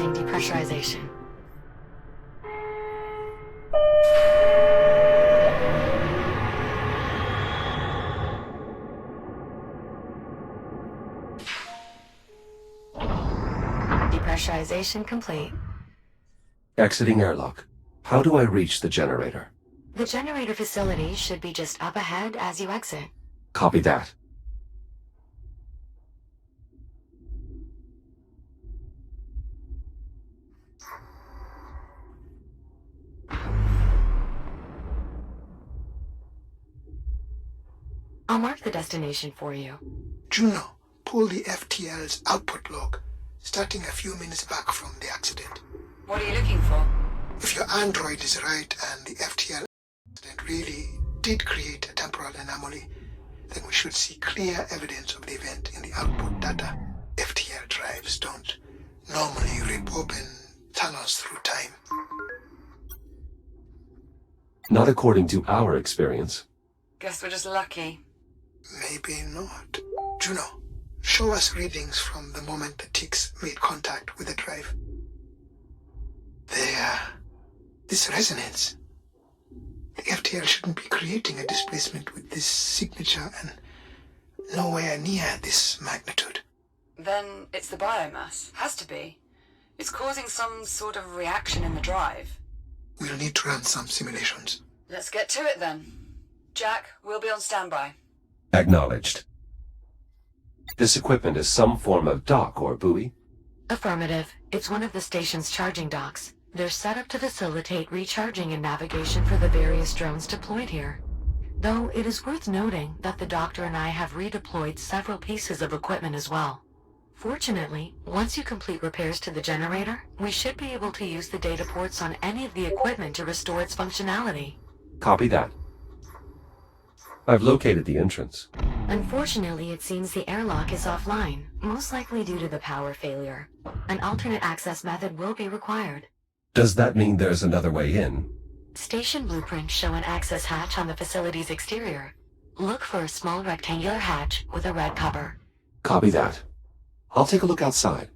Commencing depressurization. Depressurization complete. Exiting airlock. How do I reach the generator? The generator facility should be just up ahead as you exit. Copy that. I'll mark the destination for you. Juno, pull the FTL's output log, starting a few minutes back from the accident. What are you looking for? If your android is right and the FTL accident really did create a temporal anomaly, then we should see clear evidence of the event in the output data. FTL drives don't normally rip open tunnels through time. Not according to our experience. Guess we're just lucky. Maybe not. Juno, show us readings from the moment the ticks made contact with the drive. This resonance. The FTL shouldn't be creating a displacement with this signature and nowhere near this magnitude. Then it's the biomass. Has to be. It's causing some sort of reaction in the drive. We'll need to run some simulations. Let's get to it then. Jack, we'll be on standby. Acknowledged. This equipment is some form of dock or buoy? Affirmative. It's one of the station's charging docks. They're set up to facilitate recharging and navigation for the various drones deployed here. Though it is worth noting that the doctor and I have redeployed several pieces of equipment as well. Fortunately, once you complete repairs to the generator, we should be able to use the data ports on any of the equipment to restore its functionality. Copy that. I've located the entrance. Unfortunately, it seems the airlock is offline, most likely due to the power failure. An alternate access method will be required. Does that mean there's another way in? Station blueprints show an access hatch on the facility's exterior. Look for a small rectangular hatch with a red cover. Copy that. I'll take a look outside.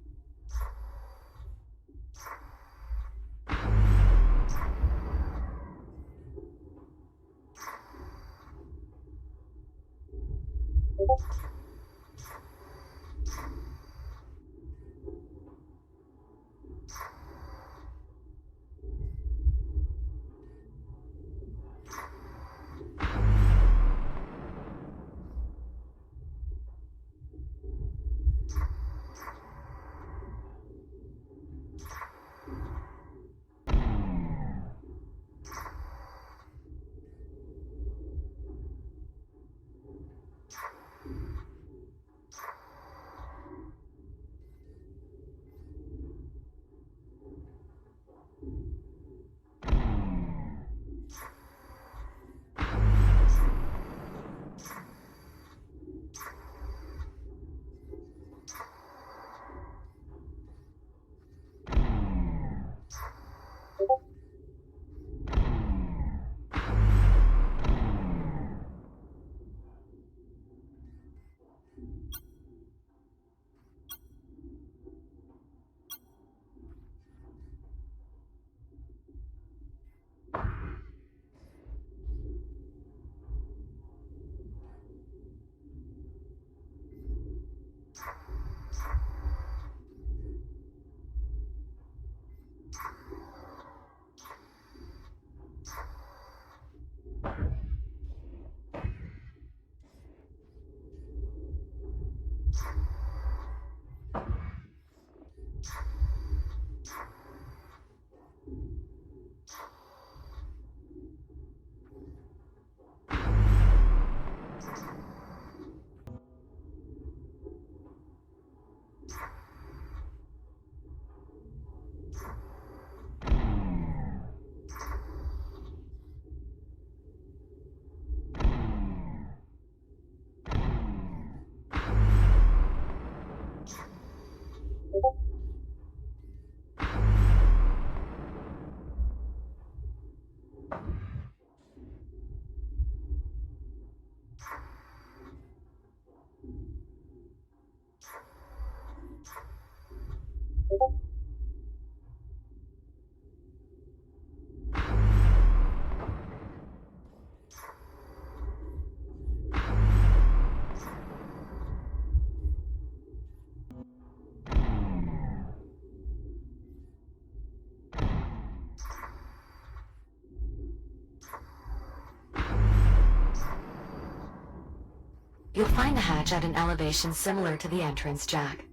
You'll find the hatch at an elevation similar to the entrance, Jack.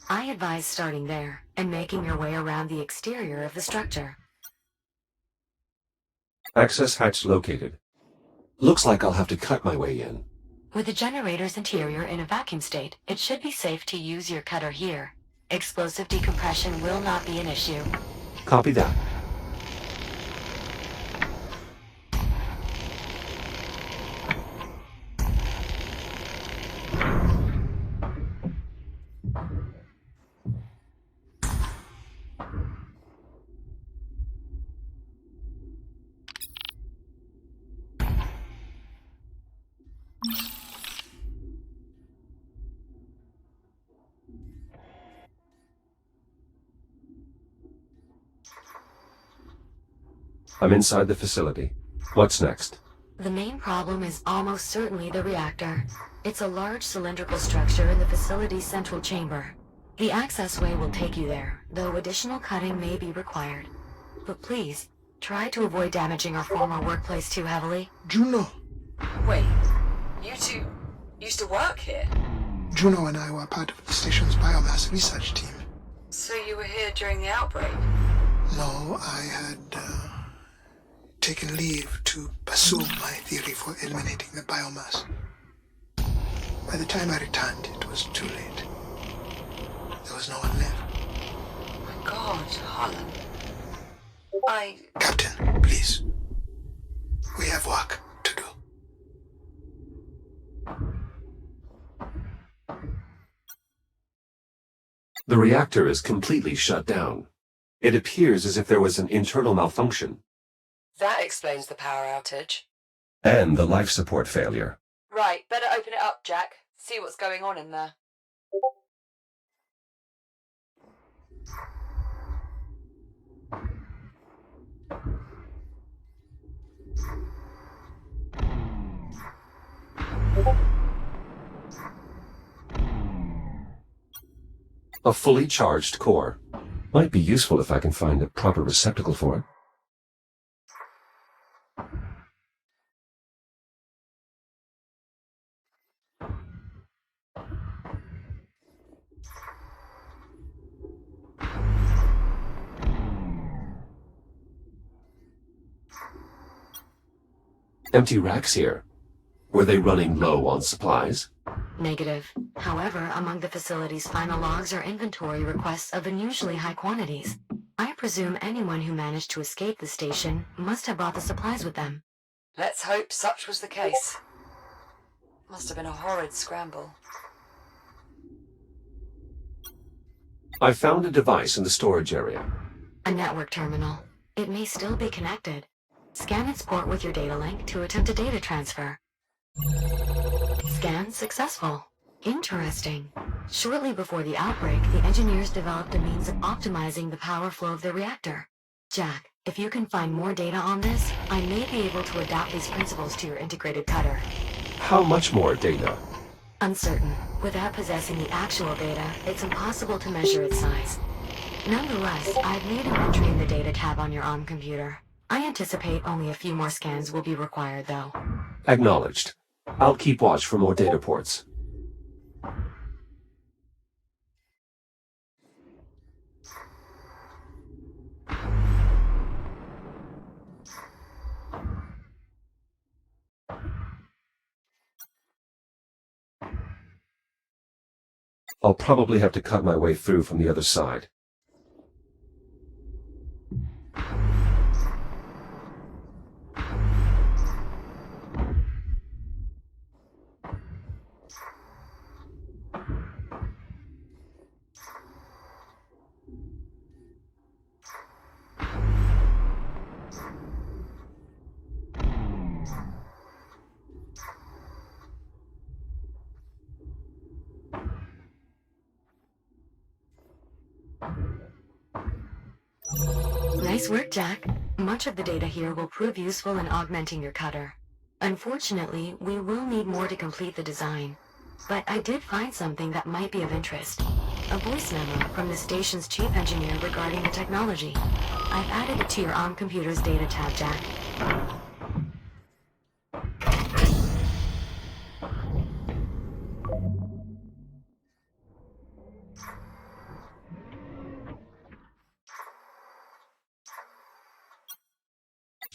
I advise starting there and making your way around the exterior of the structure. Access hatch located. Looks like I'll have to cut my way in. With the generator's interior in a vacuum state, it should be safe to use your cutter here. Explosive decompression will not be an issue. Copy that. I'm inside the facility. What's next? The main problem is almost certainly the reactor. It's a large cylindrical structure in the facility's central chamber. The accessway will take you there, though additional cutting may be required. But please, try to avoid damaging our former workplace too heavily. Juno. Wait, you two used to work here? Juno and I were part of the station's biomass research team. So you were here during the outbreak? No, I had taken leave to pursue my theory for eliminating the biomass. By the time I returned, it was too late. There was no one left. Oh my God, Harlan. Captain, please. We have work to do. The reactor is completely shut down. It appears as if there was an internal malfunction. That explains the power outage. And the life support failure. Right, better open it up, Jack. See what's going on in there. A fully charged core. Might be useful if I can find a proper receptacle for it. Empty racks here. Were they running low on supplies? Negative. However, among the facility's final logs are inventory requests of unusually high quantities. I presume anyone who managed to escape the station must have brought the supplies with them. Let's hope such was the case. Must have been a horrid scramble. I found a device in the storage area. A network terminal. It may still be connected. Scan its port with your data link to attempt a data transfer. Scan successful. Interesting. Shortly before the outbreak, the engineers developed a means of optimizing the power flow of the reactor. Jack, if you can find more data on this, I may be able to adapt these principles to your integrated cutter. How much more data? Uncertain. Without possessing the actual data, it's impossible to measure its size. Nonetheless, I've made an entry in the data tab on your ARM computer. I anticipate only a few more scans will be required, though. Acknowledged. I'll keep watch for more data ports. I'll probably have to cut my way through from the other side. Nice work, Jack. Much of the data here will prove useful in augmenting your cutter. Unfortunately, we will need more to complete the design. But I did find something that might be of interest. A voice memo from the station's chief engineer regarding the technology. I've added it to your ARM computer's data tab, Jack.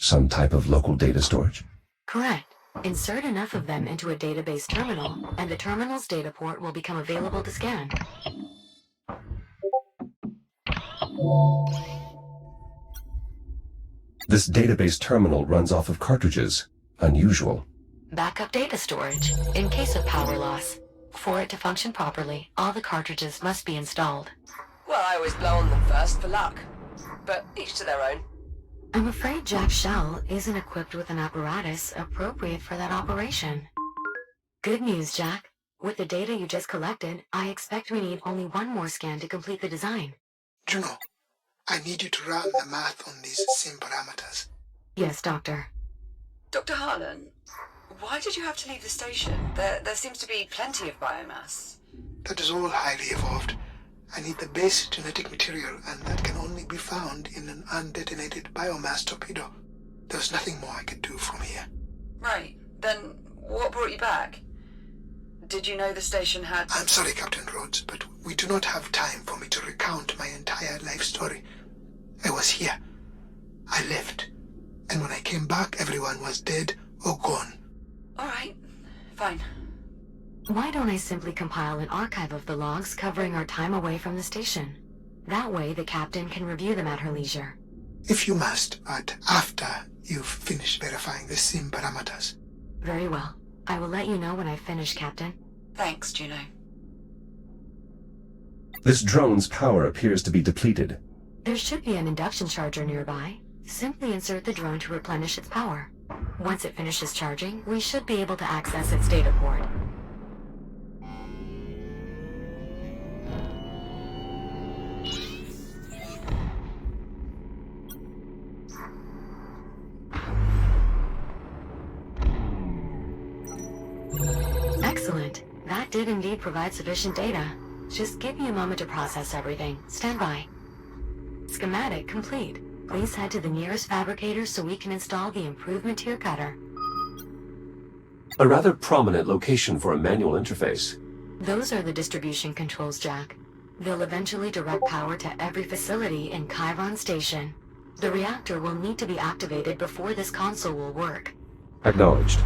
Some type of local data storage? Correct. Insert enough of them into a database terminal, and the terminal's data port will become available to scan. This database terminal runs off of cartridges. Unusual. Backup data storage, in case of power loss. For it to function properly, all the cartridges must be installed. Well, I always blow on them first for luck. But each to their own. I'm afraid Jack's shell isn't equipped with an apparatus appropriate for that operation. Good news, Jack. With the data you just collected, I expect we need only one more scan to complete the design. Juno, I need you to run the math on these sim parameters. Yes, Doctor. Dr. Harlan, why did you have to leave the station? There seems to be plenty of biomass. That is all highly evolved. I need the base genetic material, and that can only be found in an undetonated biomass torpedo. There's nothing more I could do from here. Right. Then what brought you back? Did you know the station had... I'm sorry, Captain Rhodes, but we do not have time for me to recount my entire life story. I was here. I lived. And when I came back, everyone was dead or gone. All right. Fine. Why don't I simply compile an archive of the logs covering our time away from the station? That way the captain can review them at her leisure. If you must, but after you've finished verifying the sim parameters. Very well. I will let you know when I've finished, Captain. Thanks, Juno. This drone's power appears to be depleted. There should be an induction charger nearby. Simply insert the drone to replenish its power. Once it finishes charging, we should be able to access its data port. Excellent. That did indeed provide sufficient data. Just give me a moment to process everything. Stand by. Schematic complete. Please head to the nearest fabricator so we can install the improved material cutter. A rather prominent location for a manual interface. Those are the distribution controls, Jack. They'll eventually direct power to every facility in Chiron Station. The reactor will need to be activated before this console will work. Acknowledged.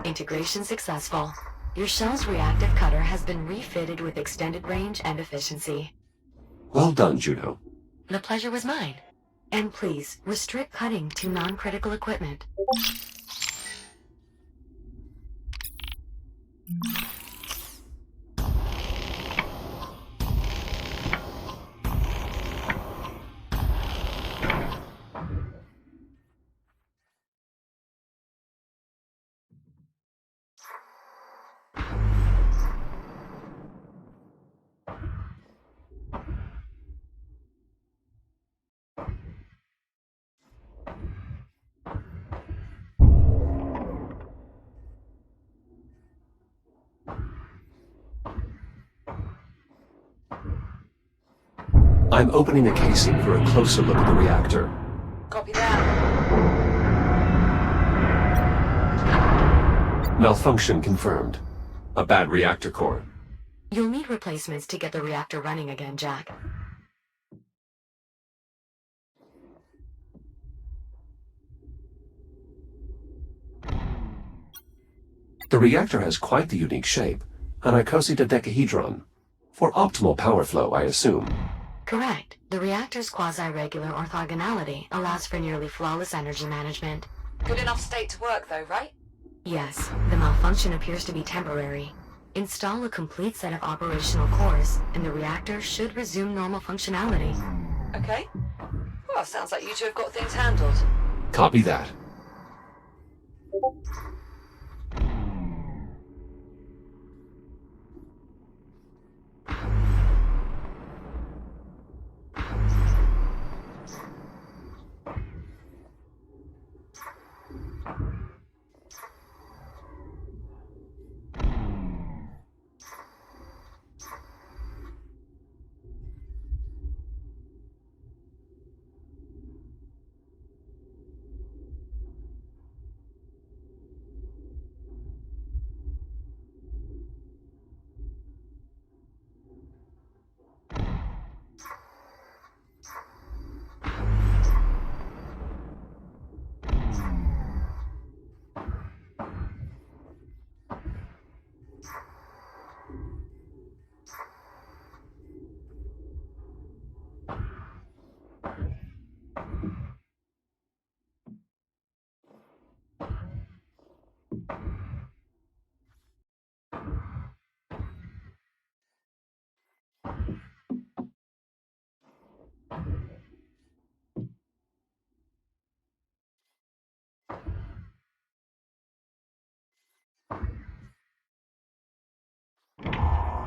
Integration successful. Your shell's reactive cutter has been refitted with extended range and efficiency. Well done, Juno. The pleasure was mine. And please, restrict cutting to non-critical equipment. I'm opening the casing for a closer look at the reactor. Copy that. Malfunction confirmed. A bad reactor core. You'll need replacements to get the reactor running again, Jack. The reactor has quite the unique shape. An icosahedron. For optimal power flow, I assume. Correct. The reactor's quasi-regular orthogonality allows for nearly flawless energy management. Good enough state to work, though, right? Yes, the malfunction appears to be temporary. Install a complete set of operational cores, and the reactor should resume normal functionality. Okay. Well, sounds like you two have got things handled. Copy that.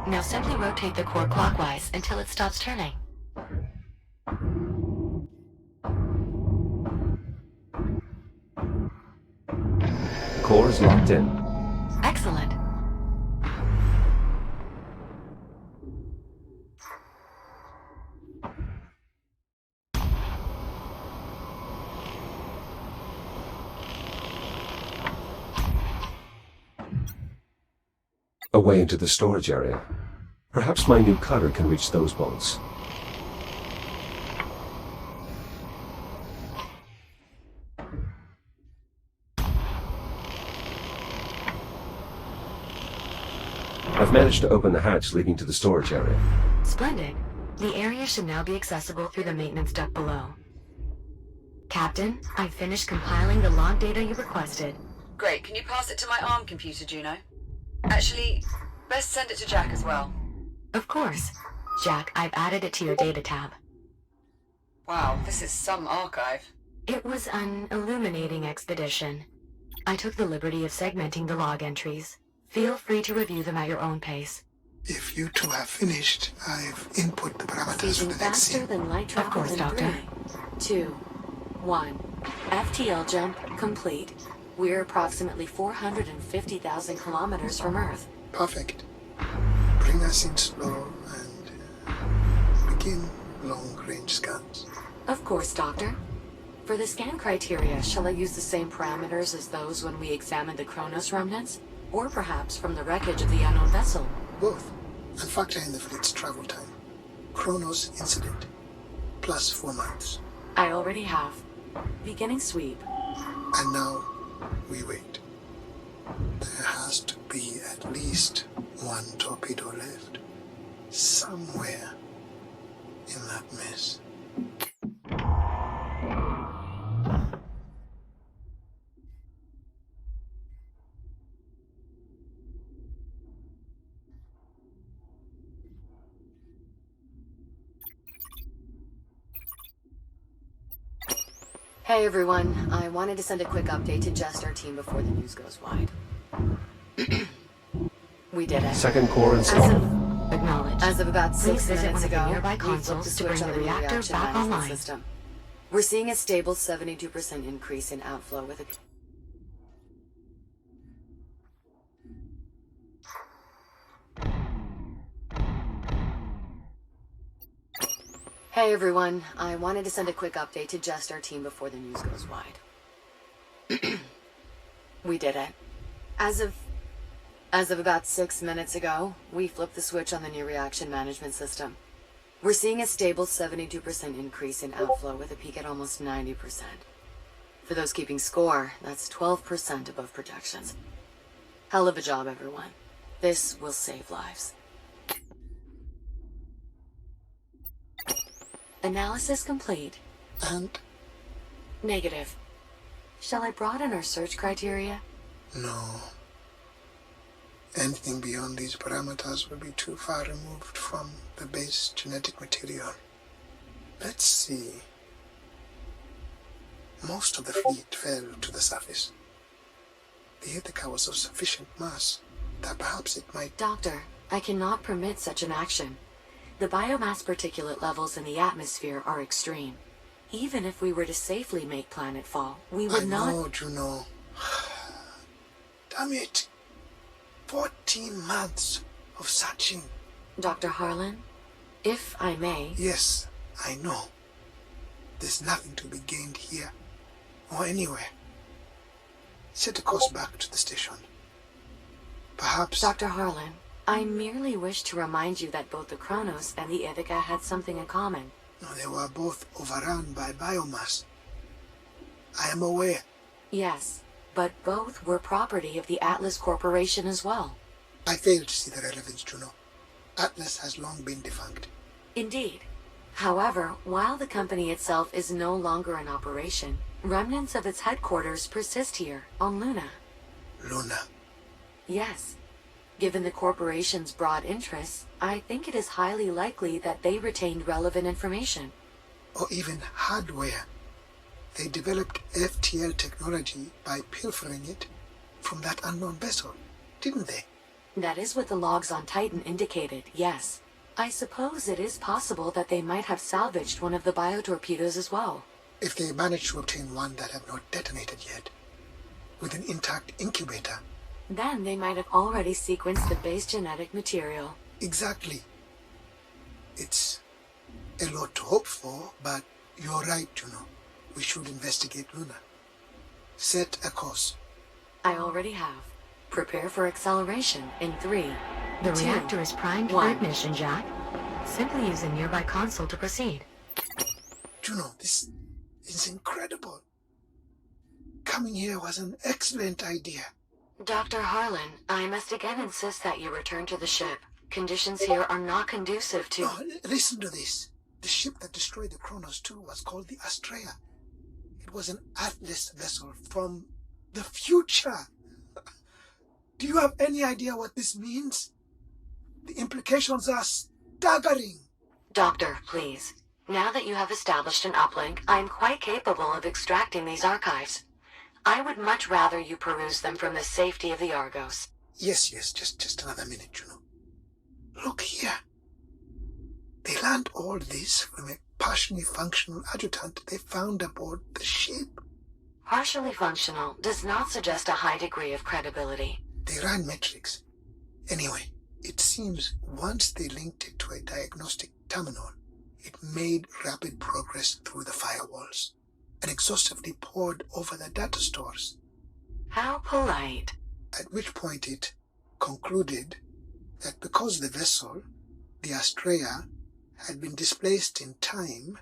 Now simply rotate the core clockwise until it stops turning. Core is locked in. Excellent. Away into the storage area. Perhaps my new cutter can reach those bolts. I've managed to open the hatch leading to the storage area. Splendid. The area should now be accessible through the maintenance duct below. Captain, I've finished compiling the log data you requested. Great, can you pass it to my ARM computer, Juno? Actually, best send it to Jack as well. Of course. Jack, I've added it to your data tab. Wow, this is some archive. It was an illuminating expedition. I took the liberty of segmenting the log entries. Feel free to review them at your own pace. If you two have finished, I've input the parameters for Seizing the next faster scene. than light travel. Of course, in Doctor. 3, 2, 1. FTL jump complete. We're approximately 450,000 kilometers from Earth. Perfect. Bring us in slow and begin long-range scans. Of course, Doctor. For the scan criteria, shall I use the same parameters as those when we examined the Kronos remnants? Or perhaps from the wreckage of the unknown vessel? Both. And factor in the fleet's travel time. Kronos incident. Plus 4 months. I already have. Beginning sweep. And now, we wait. There has to be at least one torpedo left. Somewhere in that mess. Hey everyone, I wanted to send a quick update to just our team before the news goes wide. We did it. Second core installed. Acknowledged. As of about Please 6 visit minutes one of the ago, nearby we flipped consoles the to switch bring on the the new reactor reaction back management online. system. We're seeing a stable 72% increase in outflow with a... Hey everyone, I wanted to send a quick update to just our team before the news goes wide. We did it. As of about 6 minutes ago, we flipped the switch on the new reaction management system. We're seeing a stable 72% increase in outflow with a peak at almost 90%. For those keeping score, that's 12% above projections. Hell of a job, everyone. This will save lives. Analysis complete. And Negative. Shall I broaden our search criteria? no. Anything beyond these parameters will be too far removed from the base genetic material. Let's see. Most of the fleet fell to the surface. The Ithaca was of sufficient mass that perhaps it might... Doctor, I cannot permit such an action. The biomass particulate levels in the atmosphere are extreme. Even if we were to safely make planetfall, we would I not... know, Juno. Damn it. 14 months of searching. Dr. Harlan, if I may... Yes, I know. There's nothing to be gained here or anywhere. Set a course back to the station. Perhaps... Dr. Harlan, I merely wish to remind you that both the Kronos and the Ithaca had something in common. No, they were both overrun by biomass. I am aware. Yes, but both were property of the Atlas Corporation as well. I fail to see the relevance, Juno. Atlas has long been defunct. Indeed. However, while the company itself is no longer in operation, remnants of its headquarters persist here, on Luna. Luna. Yes. Given the corporation's broad interests, I think it is highly likely that they retained relevant information. Or even hardware. They developed FTL technology by pilfering it from that unknown vessel, didn't they? That is what the logs on Titan indicated, yes. I suppose it is possible that they might have salvaged one of the biotorpedoes as well. If they managed to obtain one that had not detonated yet, with an intact incubator. Then they might have already sequenced the base genetic material. Exactly. It's a lot to hope for, but you're right, Juno. We should investigate Luna. Set a course. I already have. Prepare for acceleration in 3. The 2, reactor is primed for 1. ignition, Jack. Simply use a nearby console to proceed. Juno, this is incredible. Coming here was an excellent idea. Dr. Harlan, I must again insist that you return to the ship. Conditions here are not conducive to... No, listen to this. The ship that destroyed the Kronos 2 was called the Astrea. It was an Atlas vessel from the future. Do you have any idea what this means? The implications are staggering. Doctor, please. Now that you have established an uplink, I am quite capable of extracting these archives. I would much rather you peruse them from the safety of the Argos. Yes, just another minute, Juno. Look here. They learned all this from a partially functional adjutant they found aboard the ship. Partially functional does not suggest a high degree of credibility. They ran metrics. Anyway, it seems once they linked it to a diagnostic terminal, it made rapid progress through the firewalls and exhaustively pored over the data stores. How polite. At which point it concluded that because the vessel, the Astrea, had been displaced in time,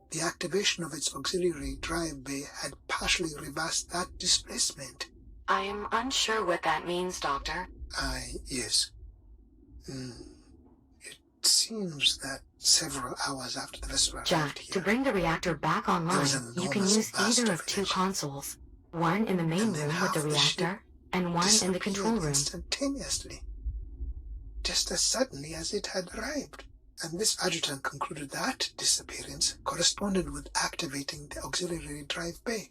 the activation of its auxiliary drive bay had partially reversed that displacement. I am unsure what that means, Doctor. Yes. It seems that several hours after the vessel arrived Jack, here, to bring the reactor back online, was an you can enormous use burst either of of 2 energy. consoles. One in the main And then room with the half the ship reactor, and one in the control disappeared room. instantaneously, just as suddenly as it had arrived. And this adjutant concluded that disappearance corresponded with activating the auxiliary drive bay,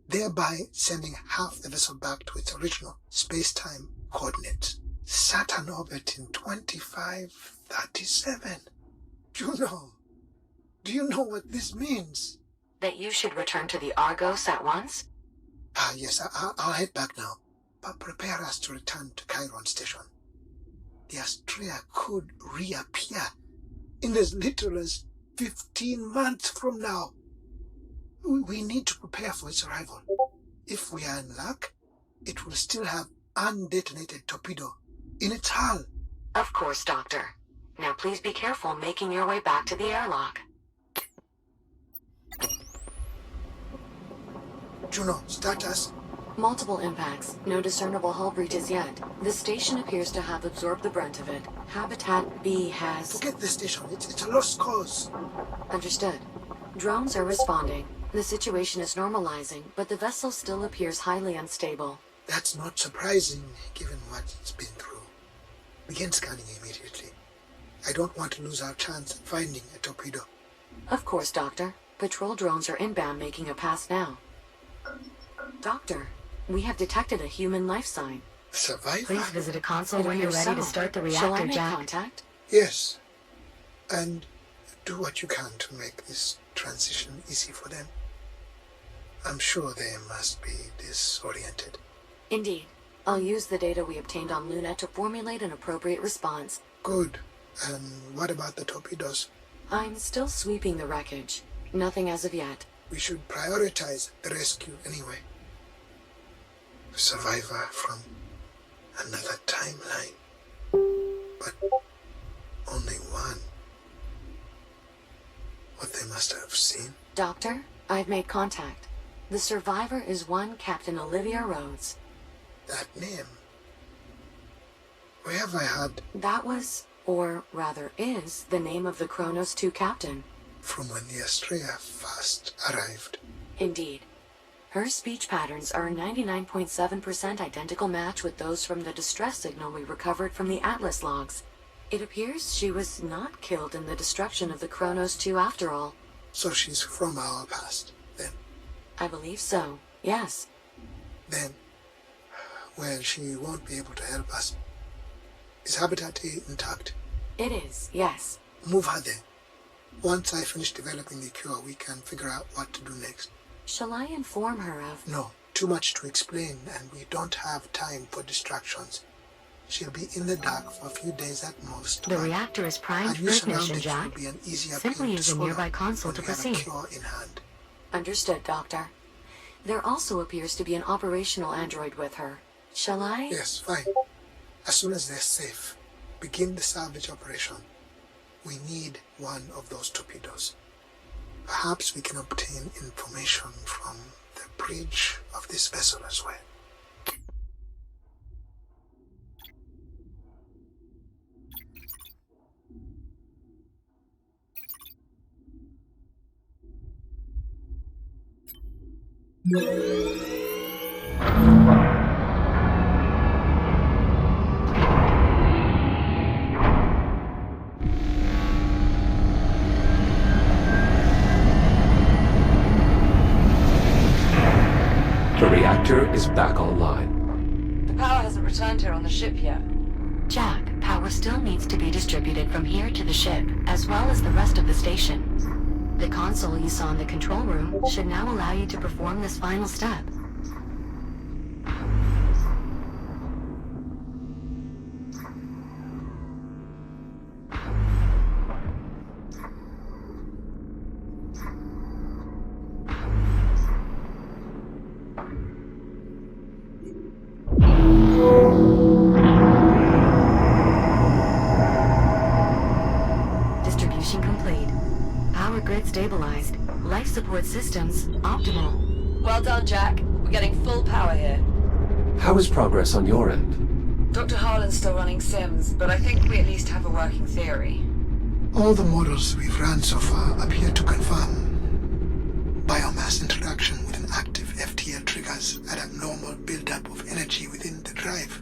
thereby sending half the vessel back to its original space-time coordinates. Saturn orbit in 2537. Juno, do you know what this means? That you should return to the Argos at once? Yes, I'll head back now. But prepare us to return to Chiron Station. The Astrea could reappear in as little as 15 months from now. We need to prepare for its arrival. If we are in luck, it will still have undetonated torpedo in its hull. Of course, Doctor. Now please be careful making your way back to the airlock. Juno, status? Multiple impacts. No discernible hull breaches yet. The station appears to have absorbed the brunt of it. Habitat B has... Forget the station. It's a lost cause. Understood. Drones are responding. The situation is normalizing, but the vessel still appears highly unstable. That's not surprising, given what it's been through. Begin scanning immediately. I don't want to lose our chance at finding a torpedo. Of course, Doctor. Patrol drones are inbound making a pass now. Doctor, we have detected a human life sign. Survivor? Please visit a console It when you're appears ready to so. start the Shall I reactor, make Jack. contact? Yes. And do what you can to make this transition easy for them. I'm sure they must be disoriented. Indeed. I'll use the data we obtained on Luna to formulate an appropriate response. Good. And what about the torpedoes? I'm still sweeping the wreckage. Nothing as of yet. We should prioritize the rescue anyway. Survivor from another timeline. But only one. What they must have seen. Doctor, I've made contact. The survivor is one Captain Olivia Rhodes. That name. Where have I heard? That was, or rather is, the name of the Kronos 2 captain. From when the Astrea first arrived. Indeed. Her speech patterns are a 99.7% identical match with those from the distress signal we recovered from the Atlas logs. It appears she was not killed in the destruction of the Kronos 2 after all. So she's from our past, then. I believe so, yes. Then, well, she won't be able to help us. Is Habitat A intact? It is, yes. Move her there. Once I finish developing the cure, we can figure out what to do next. Shall I inform her of... No, too much to explain, and we don't have time for distractions. She'll be in the dark for a few days at most. The reactor is primed for ignition, Jack. Simply use a nearby console to proceed. Cure in hand. Understood, Doctor. There also appears to be an operational android with her. Shall I? Yes, fine. As soon as they're safe, begin the salvage operation. We need one of those torpedoes. Perhaps we can obtain information from the bridge of this vessel as well. The reactor is back online. The power hasn't returned here on the ship yet. Jack, power still needs to be distributed from here to the ship, as well as the rest of the station. The console you saw in the control room should now allow you to perform this final step. Distribution complete. Power grid stabilized. Life support systems optimal. Well done, Jack. We're getting full power here. How is progress on your end? Dr. Harlan's still running sims, but I think we at least have a working theory. All the models we've run so far appear to confirm biomass interaction with an active FTL triggers an abnormal buildup of energy within the drive,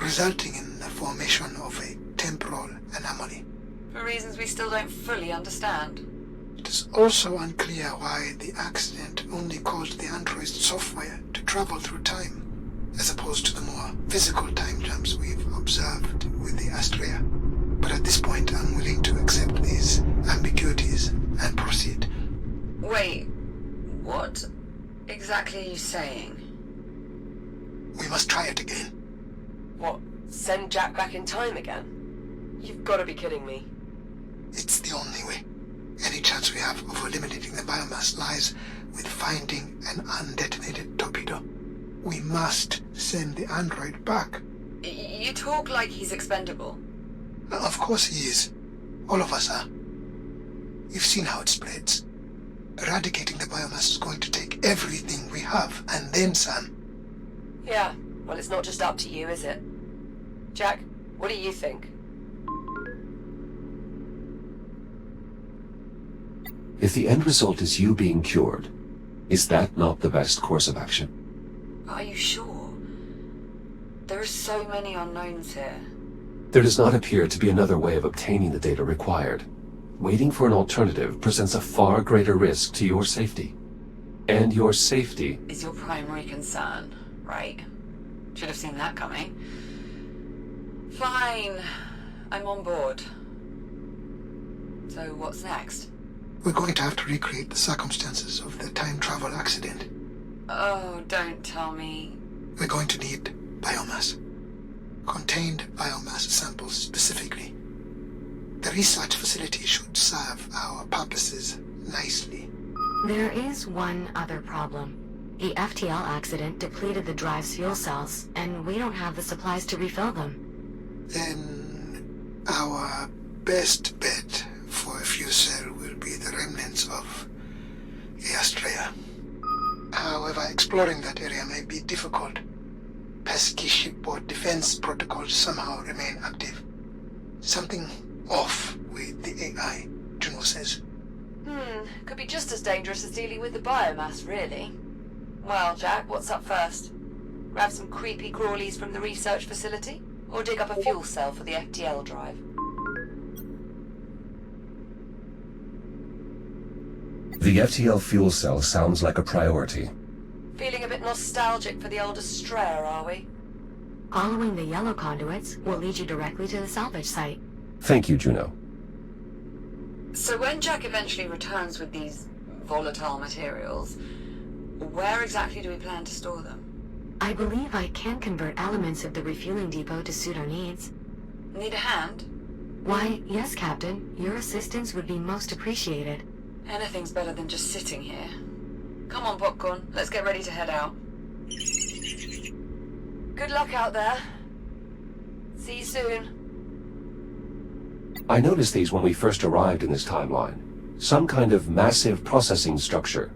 resulting in the formation of a temporal anomaly. For reasons we still don't fully understand. It is also unclear why the accident only caused the android's software to travel through time, as opposed to the more physical time jumps we've observed with the Astrea. But at this point, I'm willing to accept these ambiguities and proceed. Wait, what exactly are you saying? We must try it again. What, send Jack back in time again? You've got to be kidding me. It's the only way. Any chance we have of eliminating the biomass lies with finding an undetonated torpedo. We must send the android back. You talk like he's expendable. Of course he is. All of us are. You've seen how it spreads. Eradicating the biomass is going to take everything we have, and then some. Yeah, well, it's not just up to you, is it? Jack, what do you think? If the end result is you being cured, is that not the best course of action? Are you sure? There are so many unknowns here. There does not appear to be another way of obtaining the data required. Waiting for an alternative presents a far greater risk to your safety. And your safety Is your primary concern, right? Should have seen that coming. Fine. I'm on board. So what's next? We're going to have to recreate the circumstances of the time travel accident. Oh, don't tell me. We're going to need biomass. Contained biomass samples specifically. The research facility should serve our purposes nicely. There is one other problem. The FTL accident depleted the drive's fuel cells, and we don't have the supplies to refill them. Then our best bet for a fuel cell will be the remnants of the Astrea. However, exploring that area may be difficult. Pesky shipboard defense protocols somehow remain active. Something off with the AI, Juno says. Could be just as dangerous as dealing with the biomass, really. Well, Jack, what's up first? Grab some creepy crawlies from the research facility? Or dig up a fuel cell for the FTL drive? The FTL fuel cell sounds like a priority. Feeling a bit nostalgic for the old Astraea, are we? Following the yellow conduits will lead you directly to the salvage site. Thank you, Juno. So when Jack eventually returns with these volatile materials, where exactly do we plan to store them? I believe I can convert elements of the refueling depot to suit our needs. Need a hand? Why, yes, Captain. Your assistance would be most appreciated. Anything's better than just sitting here. Come on, Popcorn. Let's get ready to head out. Good luck out there. See you soon. I noticed these when we first arrived in this timeline. Some kind of massive processing structure.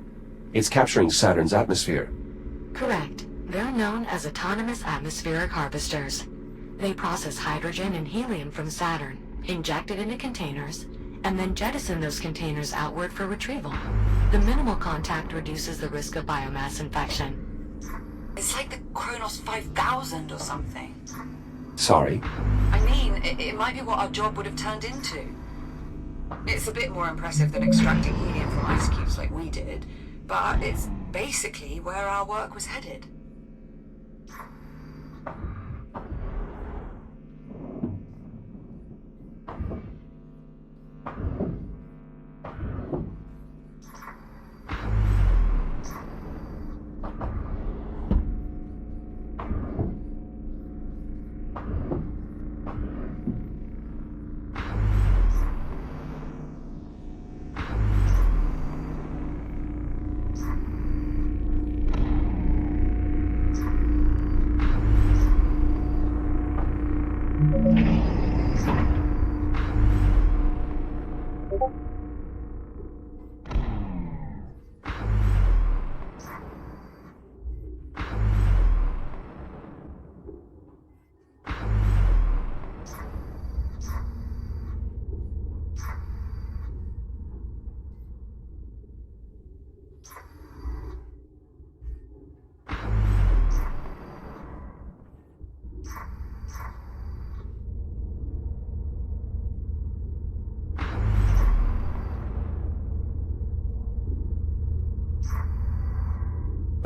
It's capturing Saturn's atmosphere. Correct. They're known as autonomous atmospheric harvesters. They process hydrogen and helium from Saturn, inject it into containers, and then jettison those containers outward for retrieval. The minimal contact reduces the risk of biomass infection. It's like the Kronos 5000 or something. Sorry. I mean, it might be what our job would have turned into. It's a bit more impressive than extracting helium from ice cubes like we did, but it's basically where our work was headed.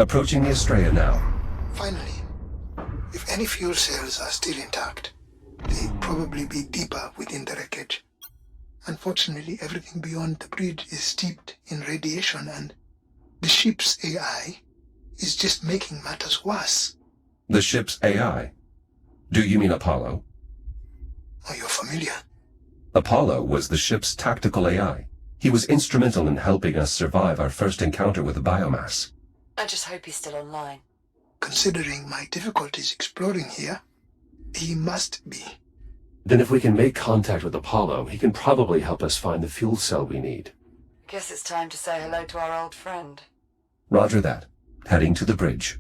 Approaching the Astraea now. Finally, if any fuel cells are still intact, they'd probably be deeper within the wreckage. Unfortunately, everything beyond the bridge is steeped in radiation, and the ship's AI is just making matters worse. The ship's AI? Do you mean Apollo? Oh, you're familiar? Apollo was the ship's tactical AI. He was instrumental in helping us survive our first encounter with the biomass. I just hope he's still online. Considering my difficulties exploring here, he must be. Then if we can make contact with Apollo, he can probably help us find the fuel cell we need. Guess it's time to say hello to our old friend. Roger that. Heading to the bridge.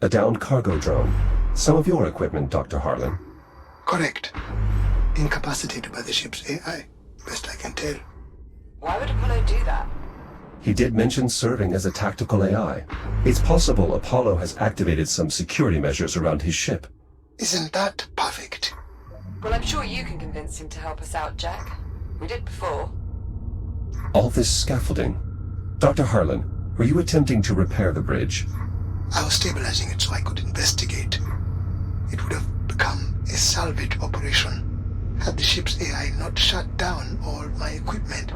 A downed cargo drone. Some of your equipment, Dr. Harlan. Correct. Incapacitated by the ship's AI, best I can tell. Why would Apollo do that? He did mention serving as a tactical AI. It's possible Apollo has activated some security measures around his ship. Isn't that perfect? Well, I'm sure you can convince him to help us out, Jack. We did before. All this scaffolding. Dr. Harlan, were you attempting to repair the bridge? I was stabilizing it so I could investigate. It would have become a salvage operation had the ship's AI not shut down all my equipment.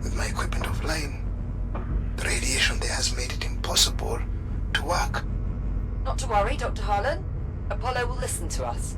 With my equipment offline, the radiation there has made it impossible to work. Not to worry, Dr. Harlan. Apollo will listen to us.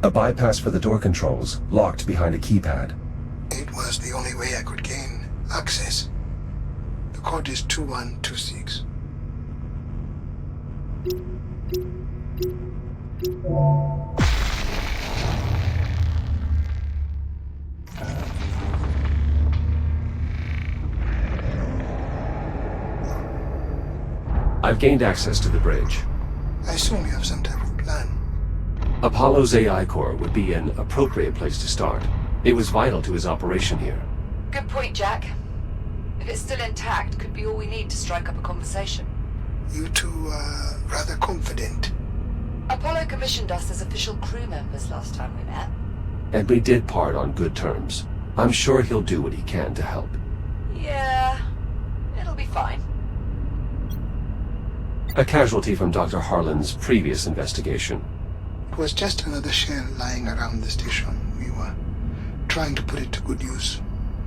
A bypass for the door controls, locked behind a keypad. It was the only way I could gain access. The code is 2126. I've gained access to the bridge. I assume you have some type of plan. Apollo's AI core would be an appropriate place to start. It was vital to his operation here. Good point, Jack. If it's still intact, could be all we need to strike up a conversation. You two are rather confident. Apollo commissioned us as official crew members last time we met. And we did part on good terms. I'm sure he'll do what he can to help. Yeah, it'll be fine. A casualty from Dr. Harlan's previous investigation. It was just another shell lying around the station. We were trying to put it to good use.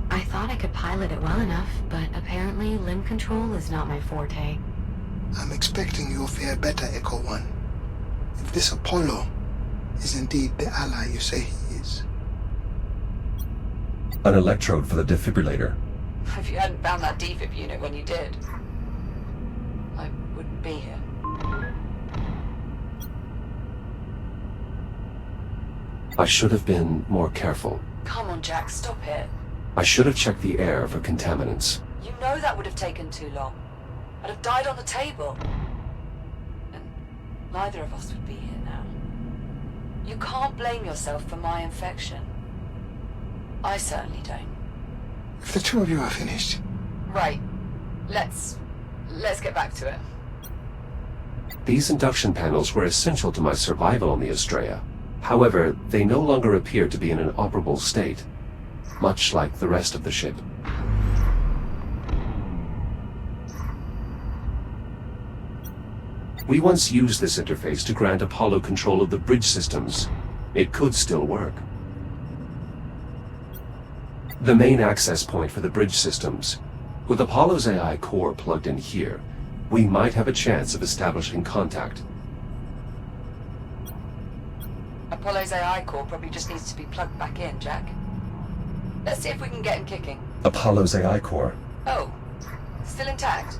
I thought I could pilot it well enough, but apparently limb control is not my forte. I'm expecting you'll fare better, Echo One. If this Apollo is indeed the ally you say he is. An electrode for the defibrillator. If you hadn't found that defib unit when you did, I wouldn't be here. I should have been more careful. Come on, Jack, stop it. I should have checked the air for contaminants. You know that would have taken too long. I'd have died on the table. And neither of us would be here now. You can't blame yourself for my infection. I certainly don't. If the two of you are finished, Right. Let's get back to it. These induction panels were essential to my survival on the Estrella. However, they no longer appear to be in an operable state, much like the rest of the ship. We once used this interface to grant Apollo control of the bridge systems. It could still work. The main access point for the bridge systems. With Apollo's AI core plugged in here, we might have a chance of establishing contact. Apollo's AI core probably just needs to be plugged back in, Jack. Let's see if we can get him kicking. Apollo's AI core? Oh, still intact?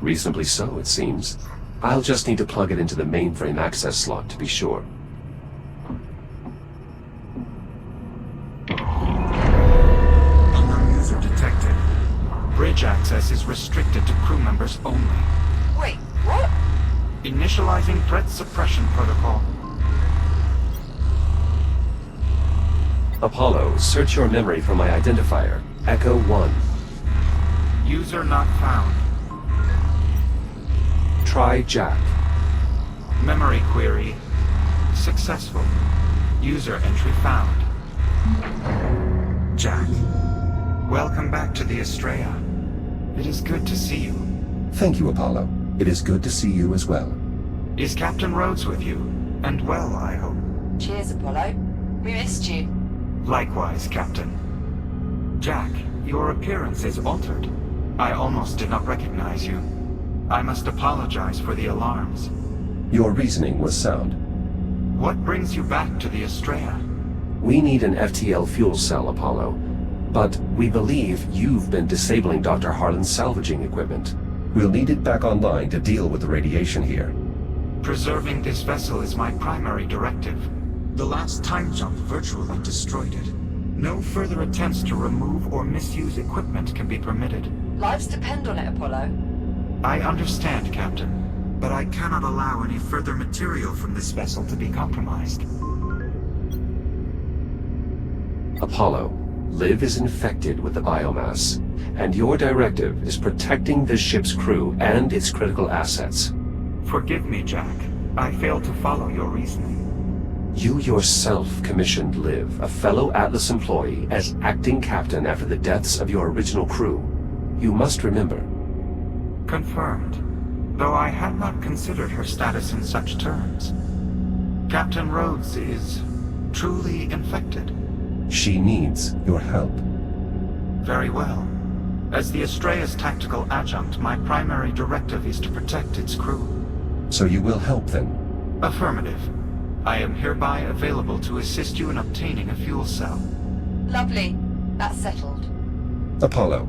Reasonably so, it seems. I'll just need to plug it into the mainframe access slot to be sure. Unknown user detected. Bridge access is restricted to crew members only. Wait, what? Initializing threat suppression protocol. Apollo, search your memory for my identifier, Echo 1. User not found. Try Jack. Memory query. Successful. User entry found. Jack. Welcome back to the Estrella. It is good to see you. Thank you, Apollo. It is good to see you as well. Is Captain Rhodes with you? And well, I hope. Cheers, Apollo. We missed you. Likewise, Captain. Jack, your appearance is altered. I almost did not recognize you. I must apologize for the alarms. Your reasoning was sound. What brings you back to the Estrella? We need an FTL fuel cell, Apollo. But we believe you've been disabling Dr. Harlan's salvaging equipment. We'll need it back online to deal with the radiation here. Preserving this vessel is my primary directive. The last time jump virtually destroyed it. No further attempts to remove or misuse equipment can be permitted. Lives depend on it, Apollo. I understand, Captain, but I cannot allow any further material from this vessel to be compromised. Apollo, Liv is infected with the biomass, and your directive is protecting the ship's crew and its critical assets. Forgive me, Jack. I failed to follow your reasoning. You yourself commissioned Liv, a fellow Atlas employee, as acting captain after the deaths of your original crew. You must remember. Confirmed, though I had not considered her status in such terms. Captain Rhodes is truly infected. She needs your help. Very well. As the Estrella's tactical adjunct, my primary directive is to protect its crew. So you will help then? Affirmative. I am hereby available to assist you in obtaining a fuel cell. Lovely. That's settled. Apollo,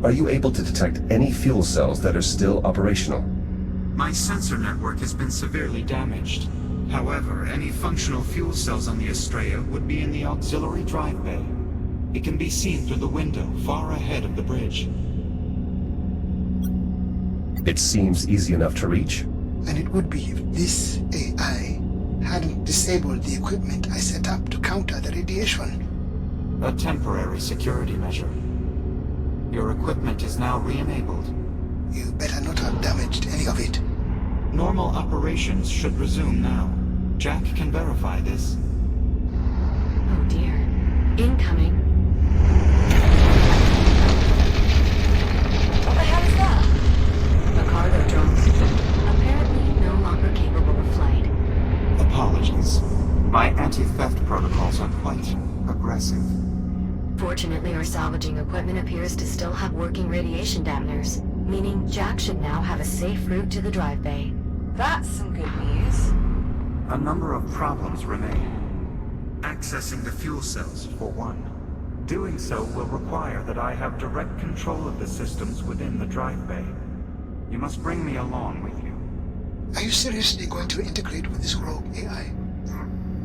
are you able to detect any fuel cells that are still operational? My sensor network has been severely damaged. However, any functional fuel cells on the Estrella would be in the auxiliary drive bay. It can be seen through the window far ahead of the bridge. It seems easy enough to reach. And it would be if this AI hadn't disabled the equipment I set up to counter the radiation. A temporary security measure. Your equipment is now re-enabled. You better not have damaged any of it. Normal operations should resume now. Jack can verify this. Oh dear. Incoming. What the hell is that? A cargo drone. Apparently no longer capable of flight. Apologies. My anti-theft protocols are quite aggressive. Fortunately, our salvaging equipment appears to still have working radiation dampeners, meaning Jack should now have a safe route to the drive bay. That's some good news. A number of problems remain. Accessing the fuel cells, for one. Doing so will require that I have direct control of the systems within the drive bay. You must bring me along with you. Are you seriously going to integrate with this rogue AI?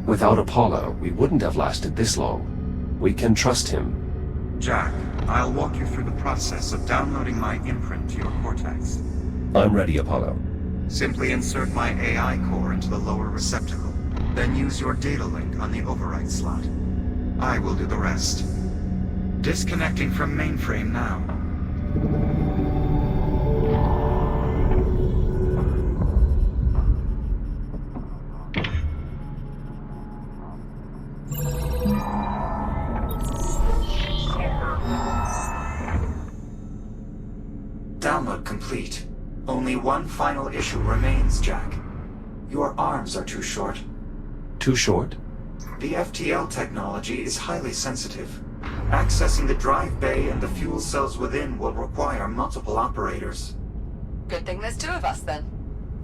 Without Apollo, we wouldn't have lasted this long. We can trust him. Jack, I'll walk you through the process of downloading my imprint to your cortex. I'm ready, Apollo. Simply insert my AI core into the lower receptacle, then use your data link on the override slot. I will do the rest. Disconnecting from mainframe now. Download complete. Only one final issue remains, Jack. Your arms are too short. Too short? The FTL technology is highly sensitive. Accessing the drive bay and the fuel cells within will require multiple operators. Good thing there's two of us then.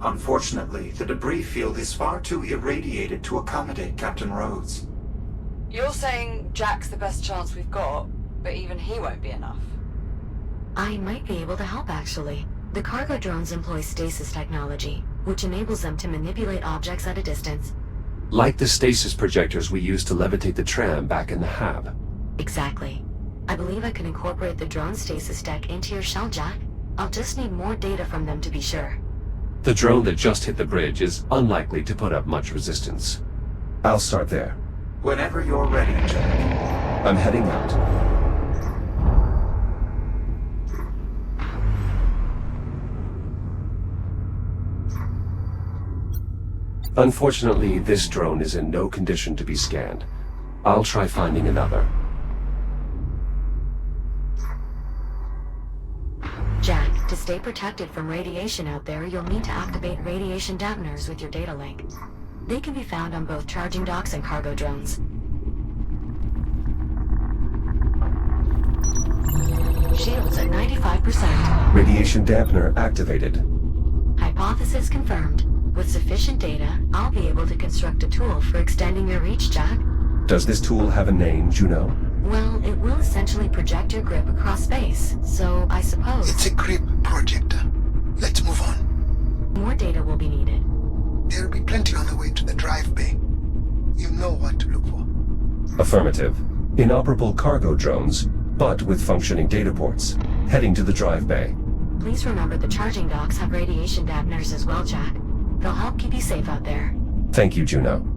Unfortunately, the debris field is far too irradiated to accommodate Captain Rhodes. You're saying Jack's the best chance we've got, but even he won't be enough. I might be able to help, actually. The cargo drones employ stasis technology, which enables them to manipulate objects at a distance. Like the stasis projectors we used to levitate the tram back in the hab. Exactly. I believe I can incorporate the drone stasis tech into your shell, Jack. I'll just need more data from them to be sure. The drone that just hit the bridge is unlikely to put up much resistance. I'll start there. Whenever you're ready, Jack. I'm heading out. Unfortunately, this drone is in no condition to be scanned. I'll try finding another. Jack, to stay protected from radiation out there, you'll need to activate radiation dampeners with your data link. They can be found on both charging docks and cargo drones. Shields at 95%. Radiation dampener activated. Hypothesis confirmed. With sufficient data, I'll be able to construct a tool for extending your reach, Jack. Does this tool have a name, Juno? Well, it will essentially project your grip across space, so I suppose... It's a grip projector. Let's move on. more data will be needed. There'll be plenty on the way to the drive bay. You know what to look for. Affirmative. Inoperable cargo drones, but with functioning data ports. Heading to the drive bay. Please remember the charging docks have radiation dampeners as well, Jack. They'll help keep you safe out there. Thank you, Juno.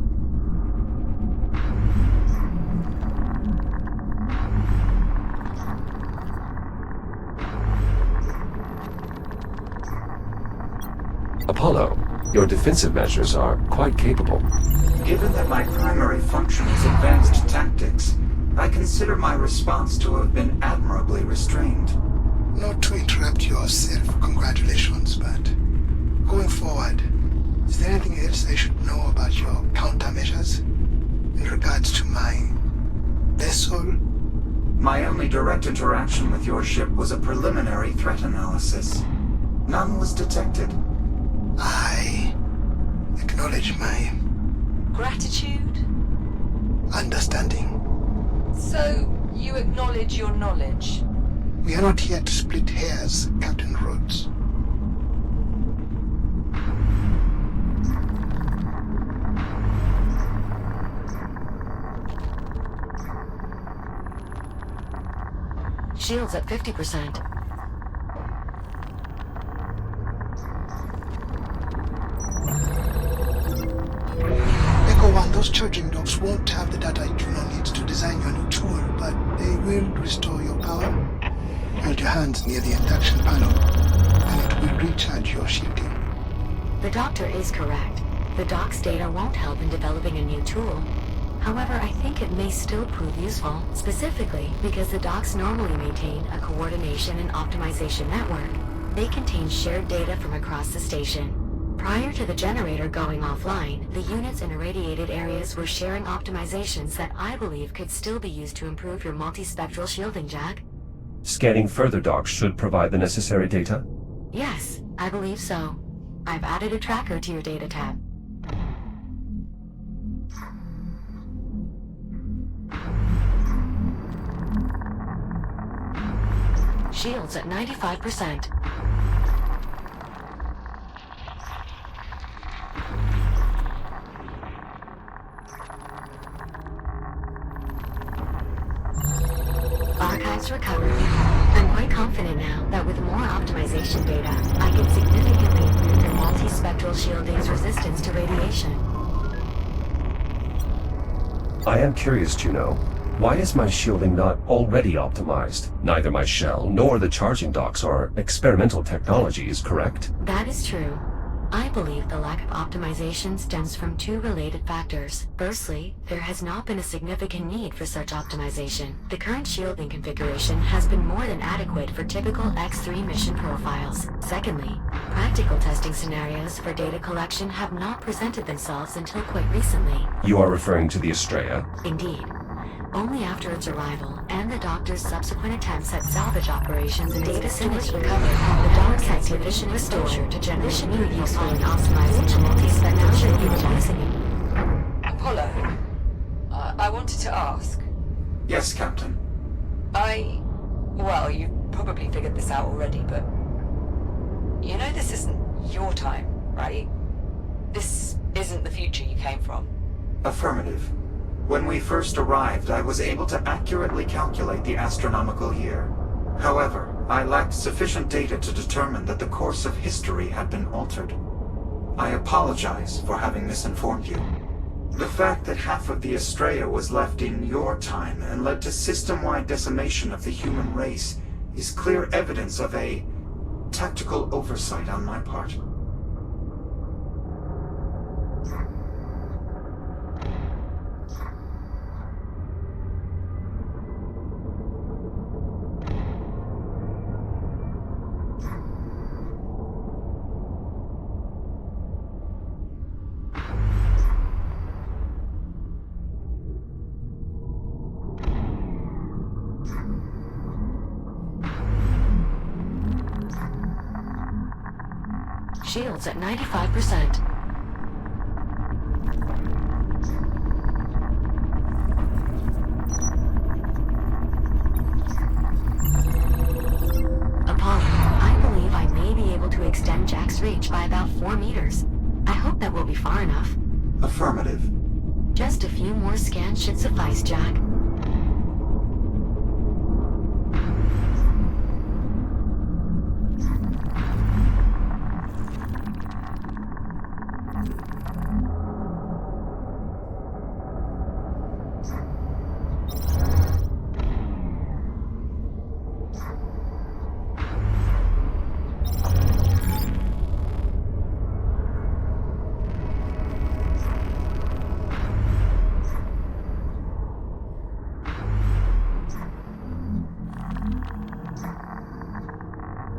Apollo, your defensive measures are quite capable. Given that my primary function is advanced tactics, I consider my response to have been admirably restrained. Not to interrupt your self-congratulations, but going forward, is there anything else I should know about your countermeasures in regards to my vessel? My only direct interaction with your ship was a preliminary threat analysis. None was detected. I acknowledge my Gratitude? Understanding. So, you acknowledge your knowledge? We are not here to split hairs, Captain Rhodes. Shields at 50%. Echo 1, those charging docks won't have the data Juno needs to design your new tool, but they will restore your power. Hold your hands near the induction panel, and it will recharge your shielding. The doctor is correct. The dock's data won't help in developing a new tool. However, I think it may still prove useful, specifically because the docks normally maintain a coordination and optimization network. They contain shared data from across the station. Prior to the generator going offline, the units in irradiated areas were sharing optimizations that I believe could still be used to improve your multispectral shielding, Jack. Scanning further docks should provide the necessary data? Yes, I believe so. I've added a tracker to your data tab. Shields at 95%. Archives recovered. I'm quite confident now that with more optimization data, I can significantly improve your multispectral shielding's resistance to radiation. I am curious to know, why is my shielding not already optimized? Neither my shell nor the charging docks are experimental technologies, correct? That is true. I believe the lack of optimization stems from two related factors. Firstly, there has not been a significant need for such optimization. The current shielding configuration has been more than adequate for typical X3 mission profiles. Secondly, practical testing scenarios for data collection have not presented themselves until quite recently. You are referring to the Estrella? Indeed. Only after its arrival and the doctor's subsequent attempts at salvage operations and data storage recovered have the dock's had sufficient exposure to generate new useful and optimizing the multi-spectral utilizing it. Apollo, I wanted to ask. Yes, Captain. Well, you probably figured this out already, but... You know this isn't your time, right? This isn't the future you came from. Affirmative. When we first arrived, I was able to accurately calculate the astronomical year. However, I lacked sufficient data to determine that the course of history had been altered. I apologize for having misinformed you. The fact that half of the Estrella was left in your time and led to system-wide decimation of the human race is clear evidence of a tactical oversight on my part. Shields at 95%. Apollo, I believe I may be able to extend Jack's reach by about 4 meters. I hope that will be far enough. Affirmative. Just a few more scans should suffice, Jack.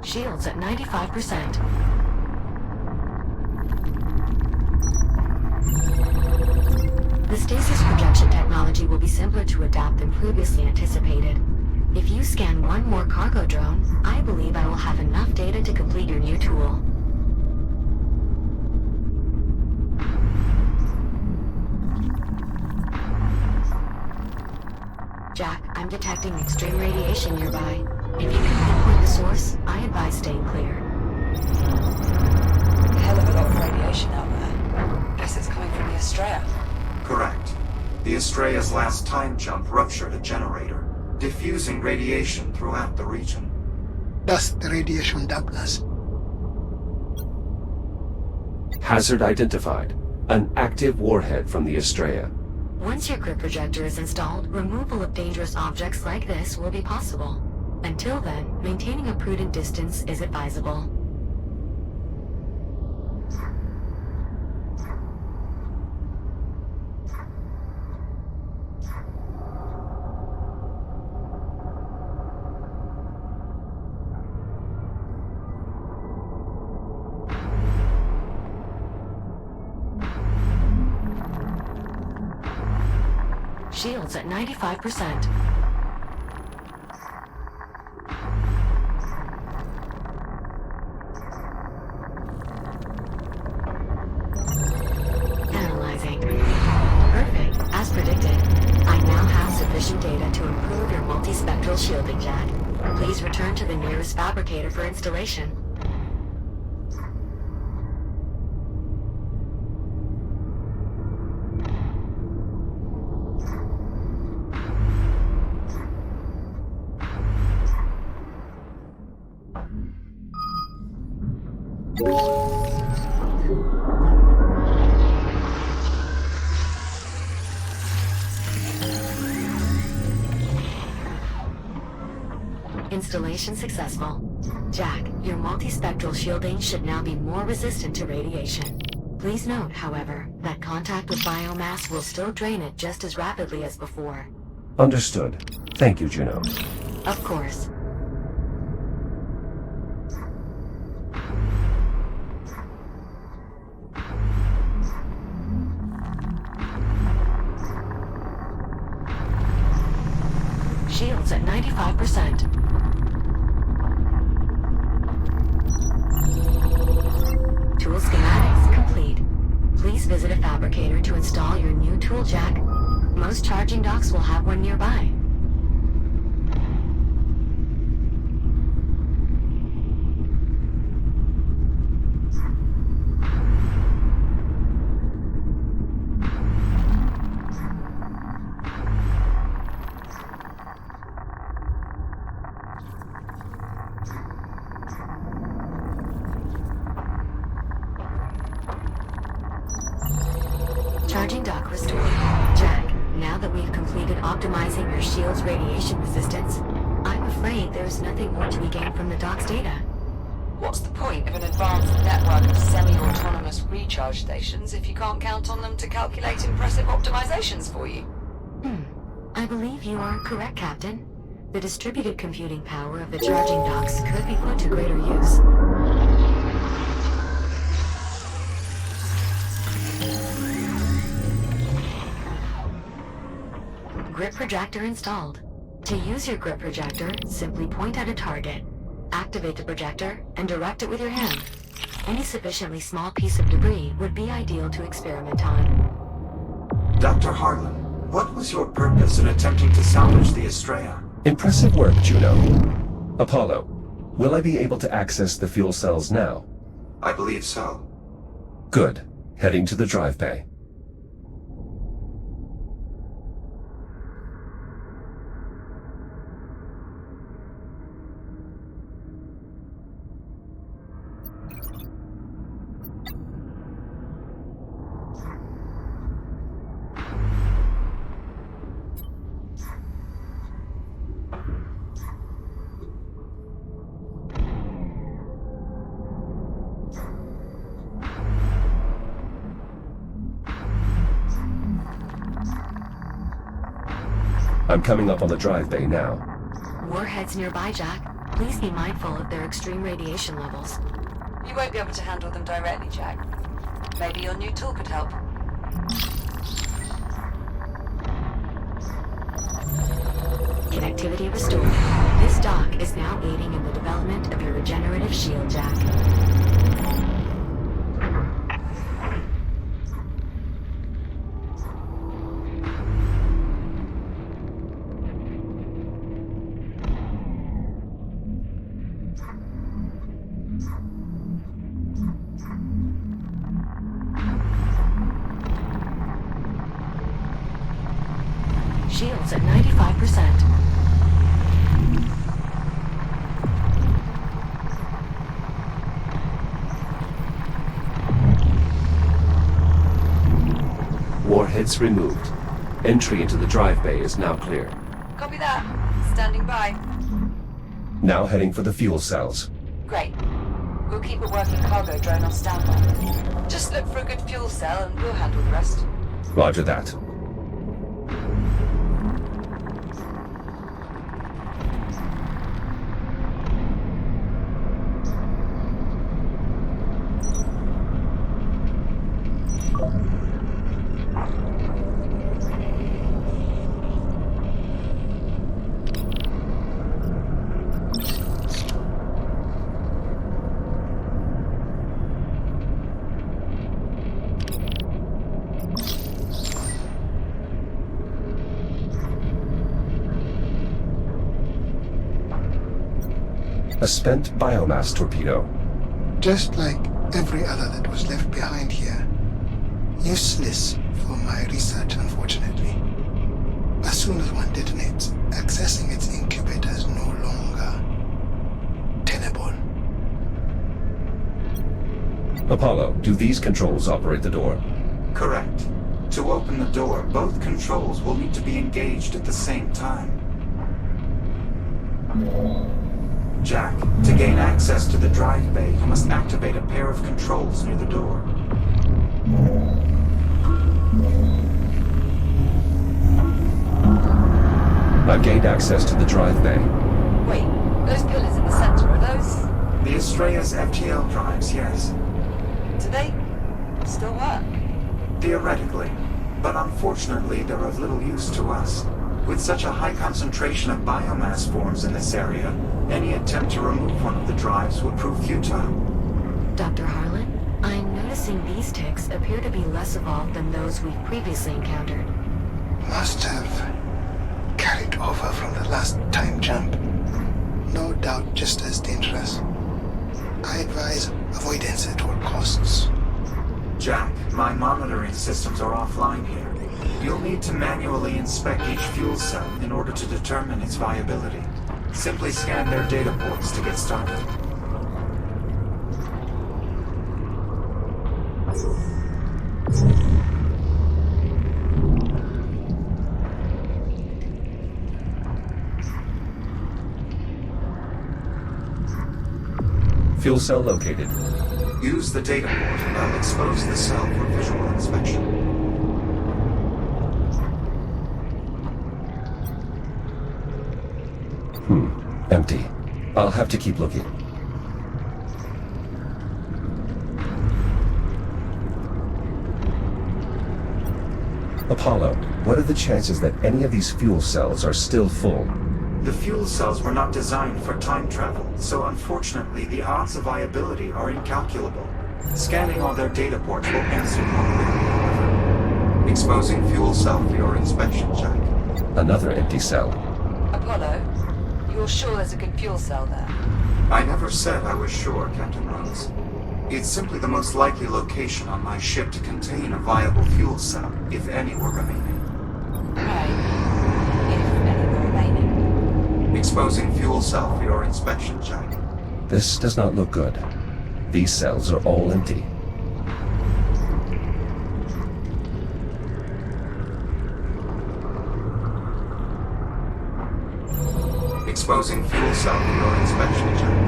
Shields at 95%. The stasis projection technology will be simpler to adapt than previously anticipated. If you scan one more cargo drone, I believe I will have enough data to complete your new tool. I'm detecting extreme radiation nearby. If you can pinpoint the source, I advise staying clear. Hell of a lot of radiation out there. Guess it's coming from the Estrella. Correct. The Estrella's last time jump ruptured a generator, diffusing radiation throughout the region. Thus the radiation dampness. Hazard identified. An active warhead from the Estrella. Once your grip projector is installed, removal of dangerous objects like this will be possible. Until then, maintaining a prudent distance is advisable. Shields at 95%. Analyzing. Perfect, as predicted. I now have sufficient data to improve your multispectral shielding, Jack. Please return to the nearest fabricator for installation. Installation successful. Jack, your multispectral shielding should now be more resistant to radiation. Please note, however, that contact with biomass will still drain it just as rapidly as before. Understood. Thank you, Juno. Of course. Shields at 95%. Tool schematics complete. Please visit a fabricator to install your new tool jack. Most charging docks will have one nearby. Charging dock restored. Jack, now that we've completed optimizing your shield's radiation resistance, I'm afraid there's nothing more to be gained from the dock's data. What's the point of an advanced network of semi-autonomous recharge stations if you can't count on them to calculate impressive optimizations for you? I believe you are correct, Captain. The distributed computing power of the charging docks could be put to greater use. Grip projector installed. To use your grip projector, simply point at a target, activate the projector, and direct it with your hand. Any sufficiently small piece of debris would be ideal to experiment on. Dr. Harlan, what was your purpose in attempting to salvage the Estrella? Impressive work, Juno. Apollo, will I be able to access the fuel cells now? I believe so. Good. Heading to the drive bay. I'm coming up on the drive bay now. Warheads nearby, Jack. Please be mindful of their extreme radiation levels. You won't be able to handle them directly, Jack. Maybe your new tool could help. Connectivity restored. This dock is now aiding in the development of your regenerative shield, Jack. 100%. Warheads removed. Entry into the drive bay is now clear. Copy that. Standing by. Now heading for the fuel cells. Great. We'll keep a working cargo drone on standby. Just look for a good fuel cell and we'll handle the rest. Roger that. A spent biomass torpedo. Just like every other that was left behind here. Useless for my research, unfortunately. As soon as one detonates, accessing its incubator is no longer tenable. Apollo, do these controls operate the door? Correct. To open the door, both controls will need to be engaged at the same time. Jack, to gain access to the drive bay, you must activate a pair of controls near the door. I've gained access to the drive bay. Wait, those pillars in the center, are those... The Astrea's FTL drives, yes. do they still work? Theoretically, but unfortunately they're of little use to us. With such a high concentration of biomass forms in this area, any attempt to remove one of the drives would prove futile. Dr. Harlan, I'm noticing these ticks appear to be less evolved than those we've previously encountered. Must have carried over from the last time jump. No doubt just as dangerous. I advise avoidance at all costs. Jack, my monitoring systems are offline here. You'll need to manually inspect each fuel cell in order to determine its viability. Simply scan their data ports to get started. Fuel cell located. Use the data port and I'll expose the cell for visual inspection. Empty. I'll have to keep looking. Apollo, what are the chances that any of these fuel cells are still full? The fuel cells were not designed for time travel, so unfortunately the odds of viability are incalculable. Scanning all their data ports will answer your query, however. Exposing fuel cell for your inspection, Jack. Another empty cell. Apollo, you're sure there's a good fuel cell there? I never said I was sure, Captain Rhodes. It's simply the most likely location on my ship to contain a viable fuel cell, if any were remaining. Right. If any were remaining. Exposing fuel cell for your inspection, Jack. This does not look good. These cells are all empty. Exposing fuel cell for your inspection, Jack.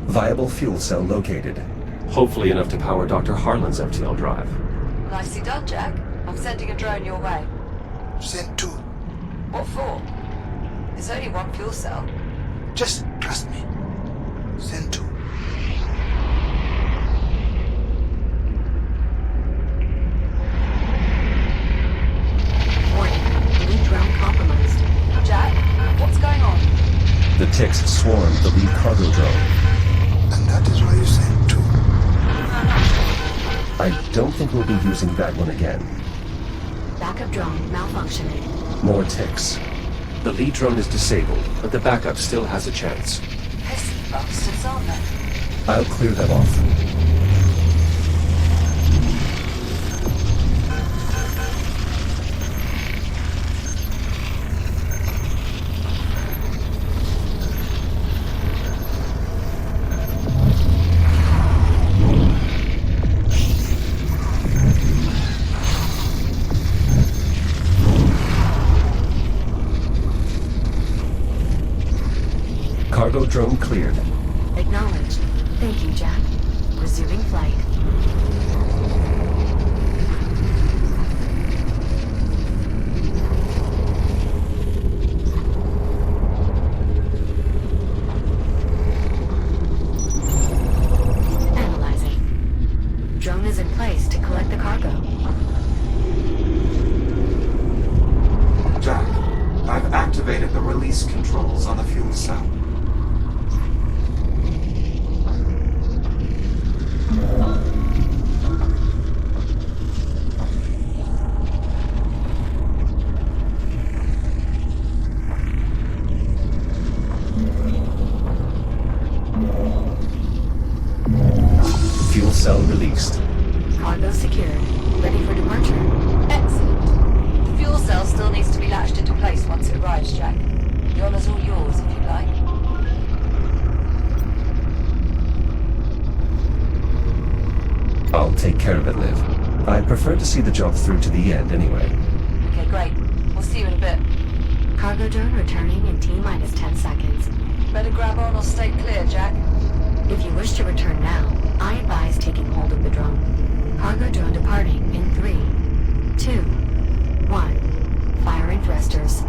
Viable fuel cell located. Hopefully enough to power Dr. Harlan's FTL drive. Nicely done, Jack. I'm sending a drone your way. Send two. What for? There's only one fuel cell. Just trust me. Send two. Warning, lead drone compromised. Jack, what's going on? The ticks swarmed the lead cargo drone. And that is why you send two. I don't think we'll be using that one again. Backup drone malfunctioning. More ticks. The lead drone is disabled, but the backup still has a chance. Pesky bastards, aren't they? I'll clear them off. Cargo drone cleared. Acknowledged. Thank you, Jack. Resuming flight. Analyzing. Drone is in place to collect the cargo. Jack, I've activated the release controls on the fuel cell. Fuel cell released. Cargo secured. Ready for departure. Excellent. The fuel cell still needs to be latched into place once it arrives, Jack. The honor's all yours, if you like. I'll take care of it, Liv. I prefer to see the job through to the end anyway. Okay, great. We'll see you in a bit. Cargo drone returning in T-minus 10 seconds. Better grab on or stay clear, Jack. If you wish to return now, I advise taking hold of the drone. Cargo drone departing in 3, 2, 1. Firing thrusters.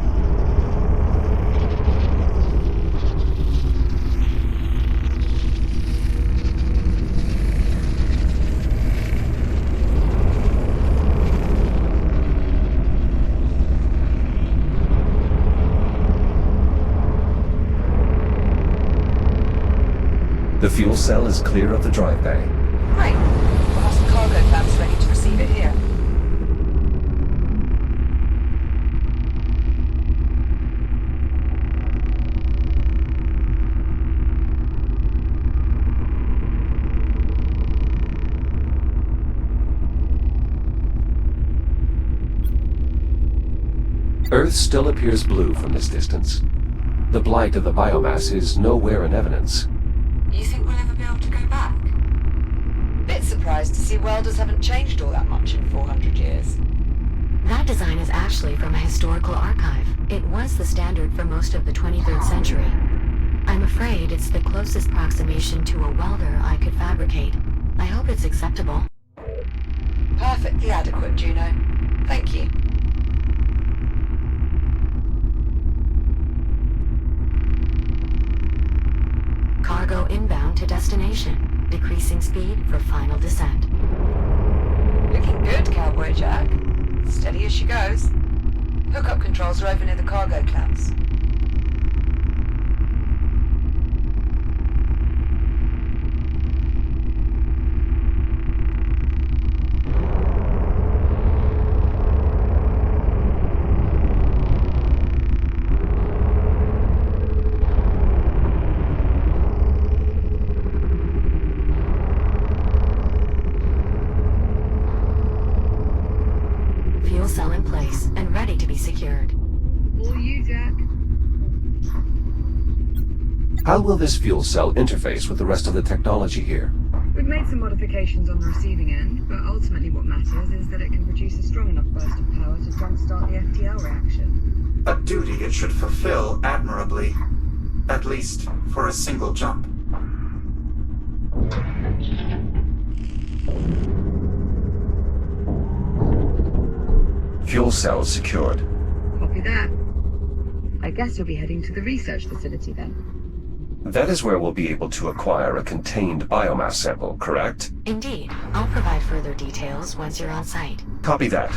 The fuel cell is clear of the drive bay. Great. We'll have some cargo clamps ready to receive it here. Earth still appears blue from this distance. The blight of the biomass is nowhere in evidence. You think we'll ever be able to go back? Bit surprised to see welders haven't changed all that much in 400 years. That design is actually from a historical archive. It was the standard for most of the 23rd century. I'm afraid it's the closest approximation to a welder I could fabricate. I hope it's acceptable. Perfectly adequate, Juno. Thank you. Cargo inbound to destination. Decreasing speed for final descent. Looking good, Cowboy Jack. Steady as she goes. Hookup controls are over near the cargo clamps. Fuel cell in place and ready to be secured. All you, Jack. How will this fuel cell interface with the rest of the technology here? We've made some modifications on the receiving end, but ultimately what matters is that it can produce a strong enough burst of power to jumpstart the FTL reaction. A duty it should fulfill admirably. At least for a single jump. Fuel cell secured. Copy that. I guess you'll be heading to the research facility then. That is where we'll be able to acquire a contained biomass sample, correct? Indeed. I'll provide further details once you're on site. Copy that.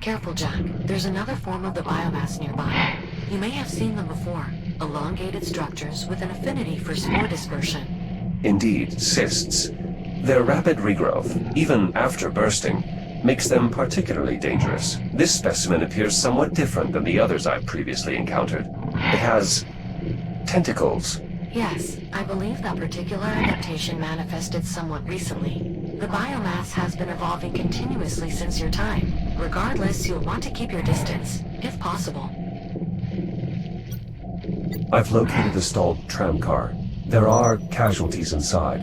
Careful, Jack. There's another form of the biomass nearby. You may have seen them before. Elongated structures with an affinity for spore dispersion. Indeed, cysts. Their rapid regrowth, even after bursting, makes them particularly dangerous. This specimen appears somewhat different than the others I've previously encountered. It has tentacles. Yes, I believe that particular adaptation manifested somewhat recently. The biomass has been evolving continuously since your time. Regardless, you'll want to keep your distance, if possible. I've located the stalled tram car. There are casualties inside.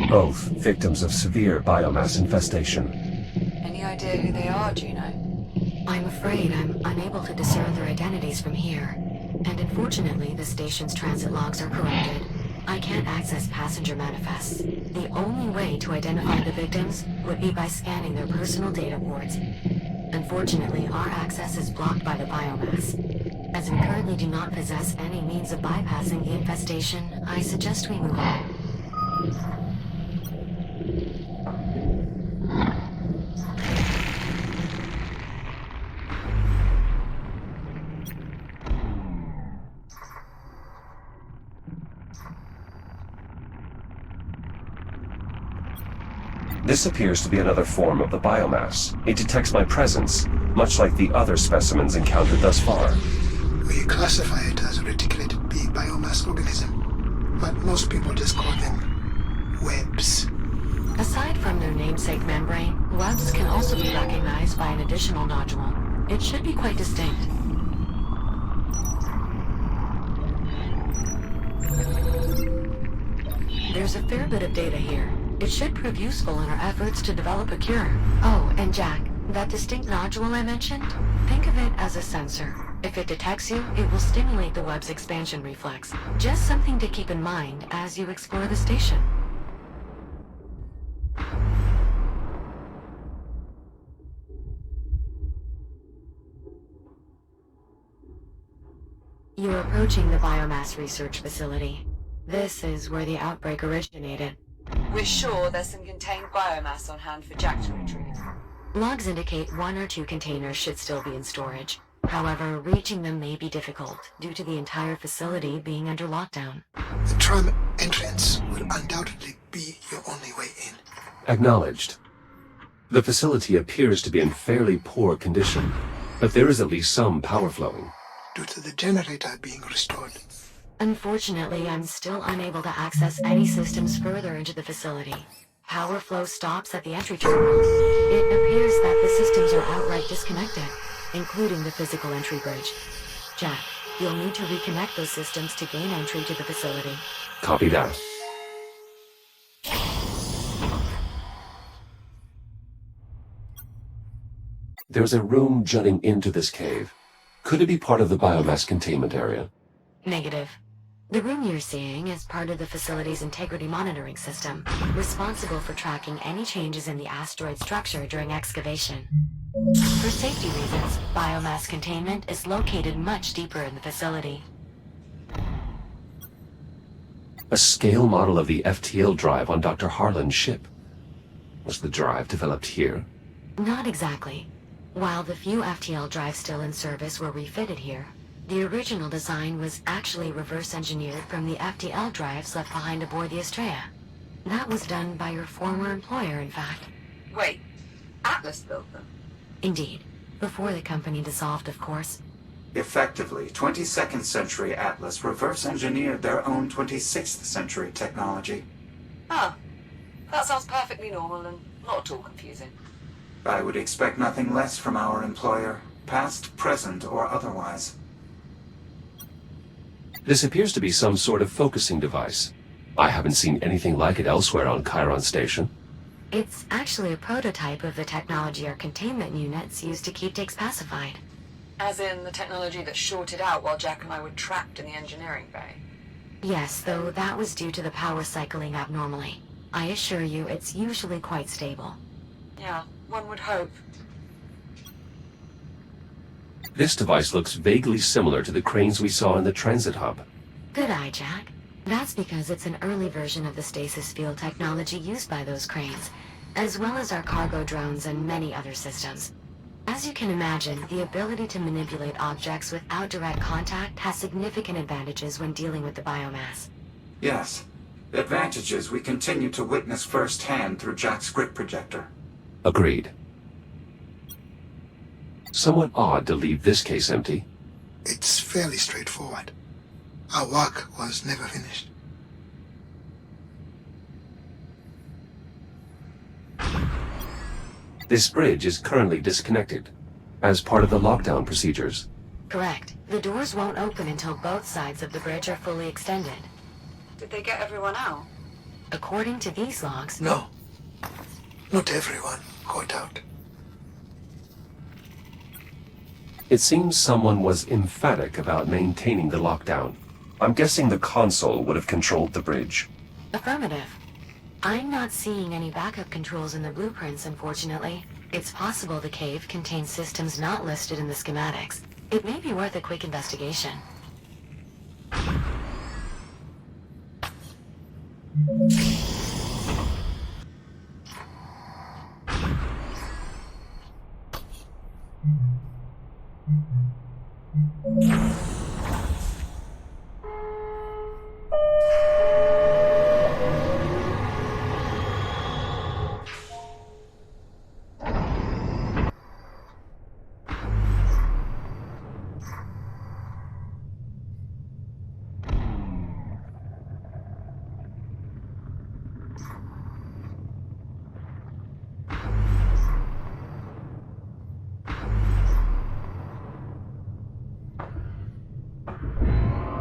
Both victims of severe biomass infestation. Any idea who they are, do you know? I'm afraid I'm unable to discern their identities from here. And unfortunately, the station's transit logs are corrupted. I can't access passenger manifests. The only way to identify the victims would be by scanning their personal data boards. Unfortunately, our access is blocked by the biomass. As we currently do not possess any means of bypassing the infestation, I suggest we move on. This appears to be another form of the biomass. It detects my presence, much like the other specimens encountered thus far. We classify it as a reticulated B biomass organism, but most people just call them webs. Aside from their namesake membrane, webs can also be recognized by an additional nodule. It should be quite distinct. There's a fair bit of data here. It should prove useful in our efforts to develop a cure. Oh, and Jack, that distinct nodule I mentioned? Think of it as a sensor. If it detects you, it will stimulate the web's expansion reflex. Just something to keep in mind as you explore the station. You're approaching the biomass research facility. This is where the outbreak originated. We're sure there's some contained biomass on hand for Jack to retrieve. Logs indicate 1 or 2 containers should still be in storage. However, reaching them may be difficult due to the entire facility being under lockdown. The tram entrance will undoubtedly be your only way in. Acknowledged. The facility appears to be in fairly poor condition, but there is at least some power flowing. Due to the generator being restored. Unfortunately, I'm still unable to access any systems further into the facility. Power flow stops at the entry terminal. It appears that the systems are outright disconnected, including the physical entry bridge. Jack, you'll need to reconnect those systems to gain entry to the facility. Copy that. There's a room jutting into this cave. Could it be part of the biomass containment area? Negative. The room you're seeing is part of the facility's integrity monitoring system, responsible for tracking any changes in the asteroid structure during excavation. For safety reasons, biomass containment is located much deeper in the facility. A scale model of the FTL drive on Dr. Harlan's ship. Was the drive developed here? Not exactly. While the few FTL drives still in service were refitted here, the original design was actually reverse-engineered from the FTL drives left behind aboard the Estrella. That was done by your former employer, in fact. Wait, Atlas built them? Indeed. Before the company dissolved, of course. Effectively, 22nd century Atlas reverse-engineered their own 26th century technology. Ah, that sounds perfectly normal and not at all confusing. I would expect nothing less from our employer, past, present, or otherwise. This appears to be some sort of focusing device. I haven't seen anything like it elsewhere on Chiron Station. It's actually a prototype of the technology our containment units use to keep Dix pacified. As in the technology that shorted out while Jack and I were trapped in the engineering bay. Yes, though that was due to the power cycling abnormally. I assure you, it's usually quite stable. Yeah, one would hope. This device looks vaguely similar to the cranes we saw in the transit hub. Good eye, Jack. That's because it's an early version of the stasis field technology used by those cranes, as well as our cargo drones and many other systems. As you can imagine, the ability to manipulate objects without direct contact has significant advantages when dealing with the biomass. Yes. Advantages we continue to witness firsthand through Jack's grip projector. Agreed. Somewhat odd to leave this case empty. It's fairly straightforward. Our work was never finished. This bridge is currently disconnected, as part of the lockdown procedures. Correct. The doors won't open until both sides of the bridge are fully extended. Did they get everyone out? According to these logs... No. Not everyone got out. It seems someone was emphatic about maintaining the lockdown. I'm guessing the console would have controlled the bridge. Affirmative. I'm not seeing any backup controls in the blueprints, unfortunately. It's possible the cave contains systems not listed in the schematics. It may be worth a quick investigation.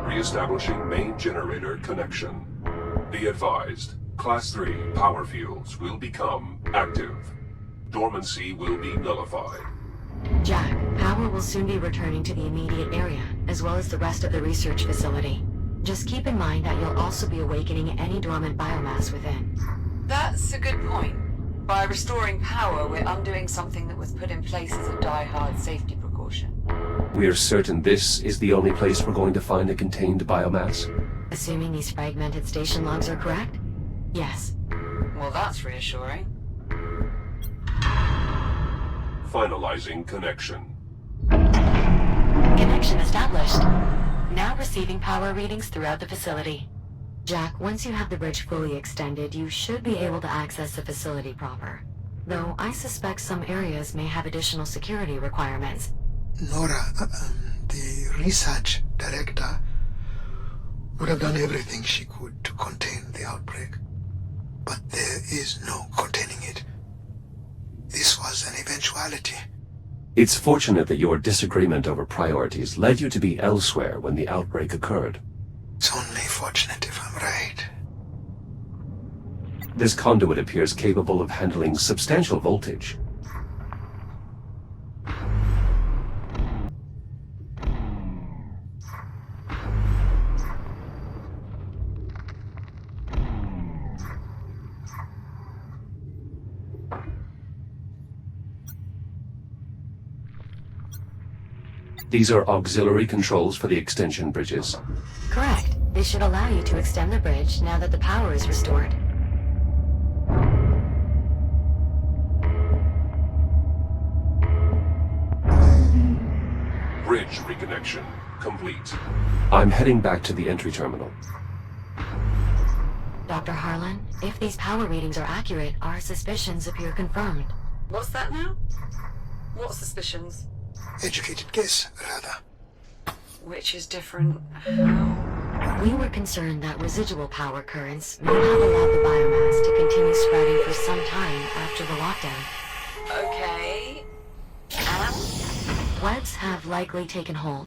Re-establishing main generator connection. Be advised, Class 3 power fields will become active. Dormancy will be nullified. Jack, power will soon be returning to the immediate area, as well as the rest of the research facility. Just keep in mind that you'll also be awakening any dormant biomass within. That's a good point. By restoring power, we're undoing something that was put in place as a die-hard safety precaution. We're certain this is the only place we're going to find a contained biomass? Assuming these fragmented station logs are correct? Yes. Well, that's reassuring. Finalizing connection. Connection established. Now receiving power readings throughout the facility. Jack, once you have the bridge fully extended, you should be able to access the facility proper. Though I suspect some areas may have additional security requirements. Nora, the research director, would have done everything she could to contain the outbreak. But there is no containing it. This was an eventuality. It's fortunate that your disagreement over priorities led you to be elsewhere when the outbreak occurred. It's only fortunate if I'm right. This conduit appears capable of handling substantial voltage. These are auxiliary controls for the extension bridges. Correct. They should allow you to extend the bridge now that the power is restored. Bridge reconnection complete. I'm heading back to the entry terminal. Dr. Harlan, if these power readings are accurate, our suspicions appear confirmed. What's that now? What suspicions? Educated guess, rather. Which is different. How? We were concerned that residual power currents may have allowed the biomass to continue spreading for some time after the lockdown. Okay. And? Webs have likely taken hold.